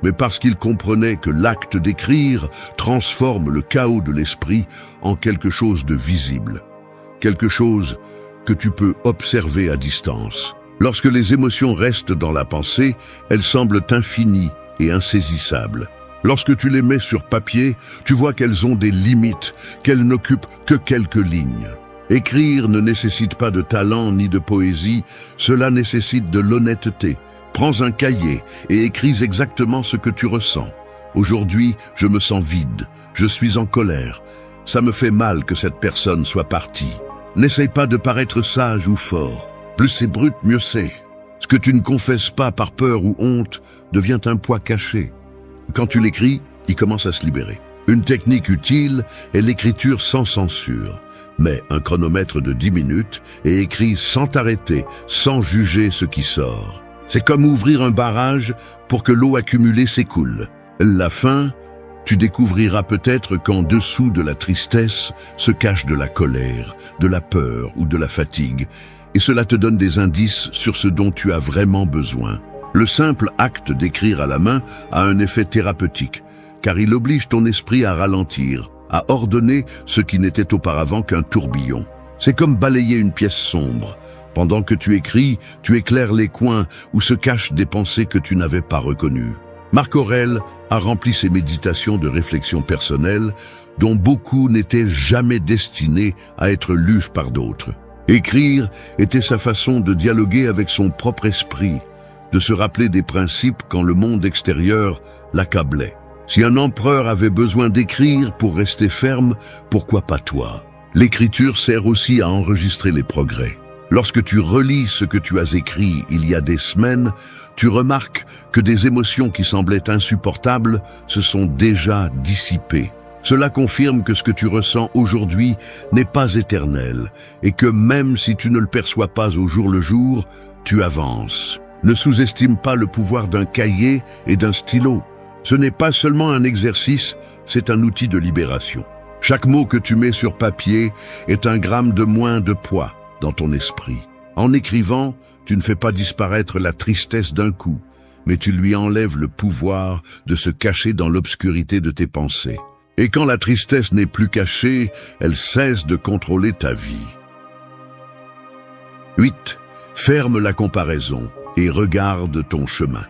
mais parce qu'il comprenait que l'acte d'écrire transforme le chaos de l'esprit en quelque chose de visible, quelque chose que tu peux observer à distance. Lorsque les émotions restent dans la pensée, elles semblent infinies et insaisissables. Lorsque tu les mets sur papier, tu vois qu'elles ont des limites, qu'elles n'occupent que quelques lignes. Écrire ne nécessite pas de talent ni de poésie, cela nécessite de l'honnêteté. Prends un cahier et écris exactement ce que tu ressens. Aujourd'hui, je me sens vide, je suis en colère. Ça me fait mal que cette personne soit partie. N'essaye pas de paraître sage ou fort. Plus c'est brut, mieux c'est. Ce que tu ne confesses pas par peur ou honte devient un poids caché. Quand tu l'écris, il commence à se libérer. Une technique utile est l'écriture sans censure. Mets un chronomètre de 10 minutes et écris sans t'arrêter, sans juger ce qui sort. C'est comme ouvrir un barrage pour que l'eau accumulée s'écoule. La fin, tu découvriras peut-être qu'en dessous de la tristesse se cache de la colère, de la peur ou de la fatigue, et cela te donne des indices sur ce dont tu as vraiment besoin. Le simple acte d'écrire à la main a un effet thérapeutique, car il oblige ton esprit à ralentir, à ordonner ce qui n'était auparavant qu'un tourbillon. C'est comme balayer une pièce sombre. Pendant que tu écris, tu éclaires les coins où se cachent des pensées que tu n'avais pas reconnues. Marc Aurèle a rempli ses méditations de réflexion personnelle, dont beaucoup n'étaient jamais destinées à être lues par d'autres. Écrire était sa façon de dialoguer avec son propre esprit, de se rappeler des principes quand le monde extérieur l'accablait. Si un empereur avait besoin d'écrire pour rester ferme, pourquoi pas toi? L'écriture sert aussi à enregistrer les progrès. Lorsque tu relis ce que tu as écrit il y a des semaines, tu remarques que des émotions qui semblaient insupportables se sont déjà dissipées. Cela confirme que ce que tu ressens aujourd'hui n'est pas éternel et que même si tu ne le perçois pas au jour le jour, tu avances. Ne sous-estime pas le pouvoir d'un cahier et d'un stylo. Ce n'est pas seulement un exercice, c'est un outil de libération. Chaque mot que tu mets sur papier est un gramme de moins de poids dans ton esprit. En écrivant, tu ne fais pas disparaître la tristesse d'un coup, mais tu lui enlèves le pouvoir de se cacher dans l'obscurité de tes pensées. Et quand la tristesse n'est plus cachée, elle cesse de contrôler ta vie. 8. Ferme la comparaison et regarde ton chemin.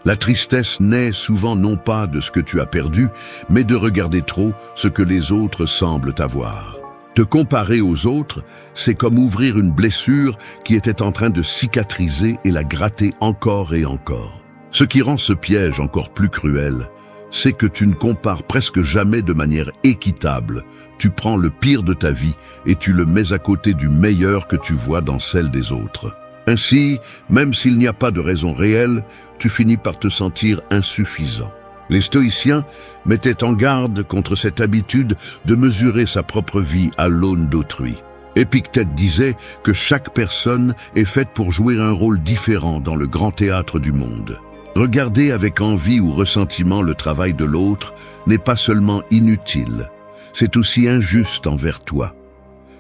La tristesse naît souvent non pas de ce que tu as perdu, mais de regarder trop ce que les autres semblent avoir. Te comparer aux autres, c'est comme ouvrir une blessure qui était en train de cicatriser et la gratter encore et encore. Ce qui rend ce piège encore plus cruel, c'est que tu ne compares presque jamais de manière équitable. Tu prends le pire de ta vie et tu le mets à côté du meilleur que tu vois dans celle des autres. Ainsi, même s'il n'y a pas de raison réelle, tu finis par te sentir insuffisant. Les stoïciens mettaient en garde contre cette habitude de mesurer sa propre vie à l'aune d'autrui. Épictète disait que chaque personne est faite pour jouer un rôle différent dans le grand théâtre du monde. Regarder avec envie ou ressentiment le travail de l'autre n'est pas seulement inutile, c'est aussi injuste envers toi,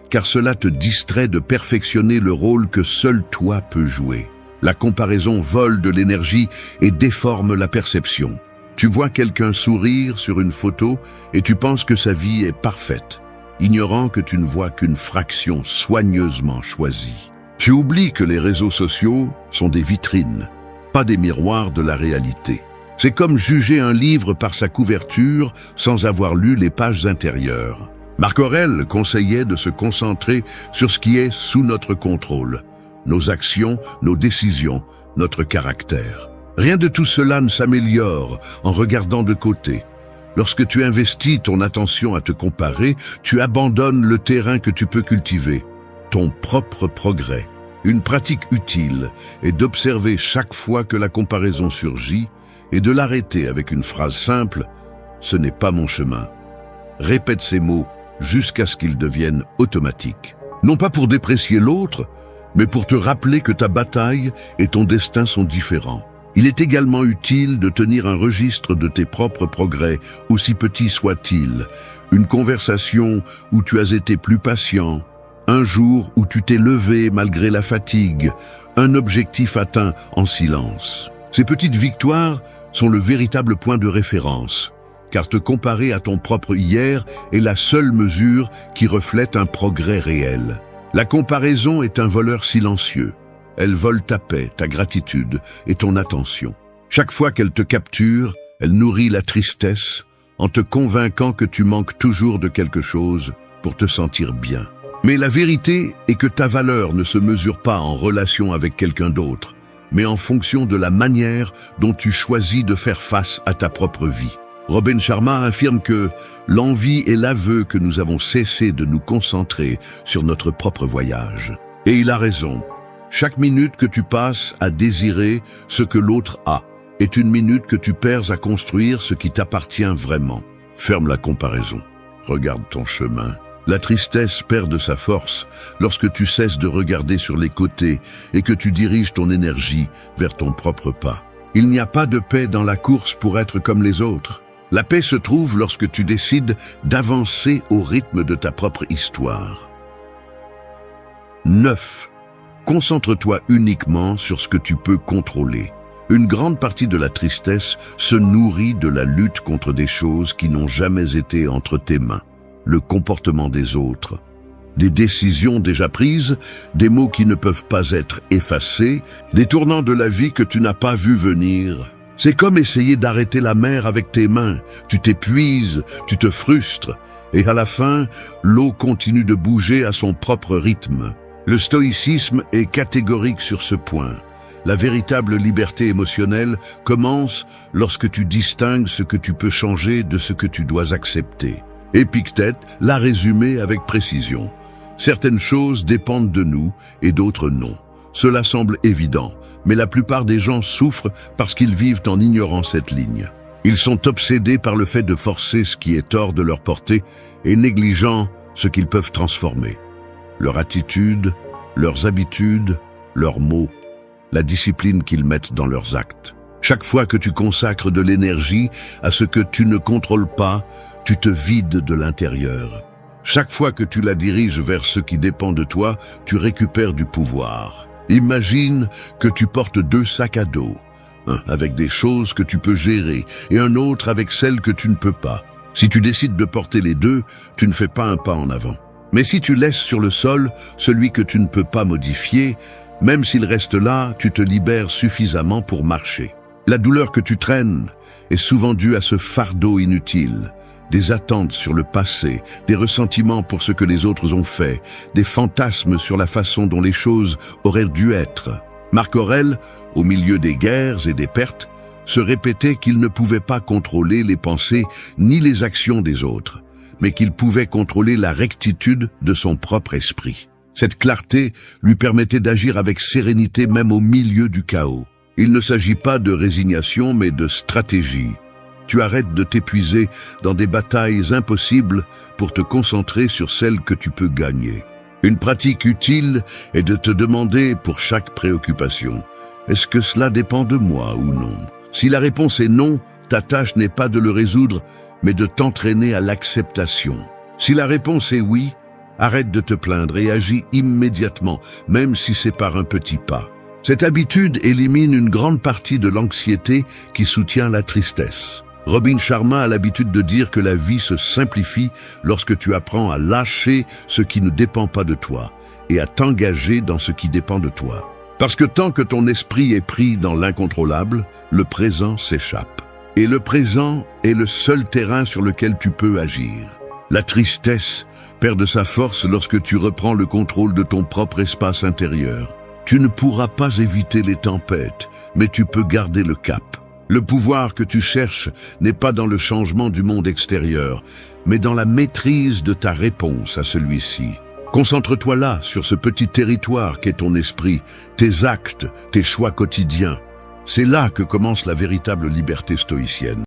car cela te distrait de perfectionner le rôle que seul toi peux jouer. La comparaison vole de l'énergie et déforme la perception. Tu vois quelqu'un sourire sur une photo et tu penses que sa vie est parfaite, ignorant que tu ne vois qu'une fraction soigneusement choisie. Tu oublies que les réseaux sociaux sont des vitrines, pas des miroirs de la réalité. C'est comme juger un livre par sa couverture sans avoir lu les pages intérieures. Marc Aurèle conseillait de se concentrer sur ce qui est sous notre contrôle, nos actions, nos décisions, notre caractère. Rien de tout cela ne s'améliore en regardant de côté. Lorsque tu investis ton attention à te comparer, tu abandonnes le terrain que tu peux cultiver, ton propre progrès. Une pratique utile est d'observer chaque fois que la comparaison surgit et de l'arrêter avec une phrase simple: « ce n'est pas mon chemin. Répète ces mots jusqu'à ce qu'ils deviennent automatiques. Non pas pour déprécier l'autre, mais pour te rappeler que ta bataille et ton destin sont différents. Il est également utile de tenir un registre de tes propres progrès, aussi petits soient-ils. Une conversation où tu as été plus patient, un jour où tu t'es levé malgré la fatigue, un objectif atteint en silence. Ces petites victoires sont le véritable point de référence, car te comparer à ton propre hier est la seule mesure qui reflète un progrès réel. La comparaison est un voleur silencieux. Elle vole ta paix, ta gratitude et ton attention. Chaque fois qu'elle te capture, elle nourrit la tristesse en te convainquant que tu manques toujours de quelque chose pour te sentir bien. Mais la vérité est que ta valeur ne se mesure pas en relation avec quelqu'un d'autre, mais en fonction de la manière dont tu choisis de faire face à ta propre vie. Robin Sharma affirme que l'envie est l'aveu que nous avons cessé de nous concentrer sur notre propre voyage. Et il a raison. Chaque minute que tu passes à désirer ce que l'autre a est une minute que tu perds à construire ce qui t'appartient vraiment. Ferme la comparaison. Regarde ton chemin. La tristesse perd de sa force lorsque tu cesses de regarder sur les côtés et que tu diriges ton énergie vers ton propre pas. Il n'y a pas de paix dans la course pour être comme les autres. La paix se trouve lorsque tu décides d'avancer au rythme de ta propre histoire. 9. Concentre-toi uniquement sur ce que tu peux contrôler. Une grande partie de la tristesse se nourrit de la lutte contre des choses qui n'ont jamais été entre tes mains. Le comportement des autres, des décisions déjà prises, des mots qui ne peuvent pas être effacés, des tournants de la vie que tu n'as pas vu venir. C'est comme essayer d'arrêter la mer avec tes mains. Tu t'épuises, tu te frustres, et à la fin, l'eau continue de bouger à son propre rythme. Le stoïcisme est catégorique sur ce point. La véritable liberté émotionnelle commence lorsque tu distingues ce que tu peux changer de ce que tu dois accepter. Épictète l'a résumé avec précision. Certaines choses dépendent de nous et d'autres non. Cela semble évident, mais la plupart des gens souffrent parce qu'ils vivent en ignorant cette ligne. Ils sont obsédés par le fait de forcer ce qui est hors de leur portée et négligeant ce qu'ils peuvent transformer. Leur attitude, leurs habitudes, leurs mots, la discipline qu'ils mettent dans leurs actes. Chaque fois que tu consacres de l'énergie à ce que tu ne contrôles pas, tu te vides de l'intérieur. Chaque fois que tu la diriges vers ce qui dépend de toi, tu récupères du pouvoir. Imagine que tu portes 2 sacs à dos, un avec des choses que tu peux gérer et un autre avec celles que tu ne peux pas. Si tu décides de porter les 2, tu ne fais pas un pas en avant. Mais si tu laisses sur le sol celui que tu ne peux pas modifier, même s'il reste là, tu te libères suffisamment pour marcher. La douleur que tu traînes est souvent due à ce fardeau inutile. Des attentes sur le passé, des ressentiments pour ce que les autres ont fait, des fantasmes sur la façon dont les choses auraient dû être. Marc Aurèle, au milieu des guerres et des pertes, se répétait qu'il ne pouvait pas contrôler les pensées ni les actions des autres, mais qu'il pouvait contrôler la rectitude de son propre esprit. Cette clarté lui permettait d'agir avec sérénité même au milieu du chaos. Il ne s'agit pas de résignation mais de stratégie. Tu arrêtes de t'épuiser dans des batailles impossibles pour te concentrer sur celles que tu peux gagner. Une pratique utile est de te demander pour chaque préoccupation, est-ce que cela dépend de moi ou non? Si la réponse est non, ta tâche n'est pas de le résoudre, mais de t'entraîner à l'acceptation. Si la réponse est oui, arrête de te plaindre et agis immédiatement, même si c'est par un petit pas. Cette habitude élimine une grande partie de l'anxiété qui soutient la tristesse. Robin Sharma a l'habitude de dire que la vie se simplifie lorsque tu apprends à lâcher ce qui ne dépend pas de toi et à t'engager dans ce qui dépend de toi. Parce que tant que ton esprit est pris dans l'incontrôlable, le présent s'échappe. Et le présent est le seul terrain sur lequel tu peux agir. La tristesse perd de sa force lorsque tu reprends le contrôle de ton propre espace intérieur. Tu ne pourras pas éviter les tempêtes, mais tu peux garder le cap. Le pouvoir que tu cherches n'est pas dans le changement du monde extérieur, mais dans la maîtrise de ta réponse à celui-ci. Concentre-toi là, sur ce petit territoire qu'est ton esprit, tes actes, tes choix quotidiens. C'est là que commence la véritable liberté stoïcienne.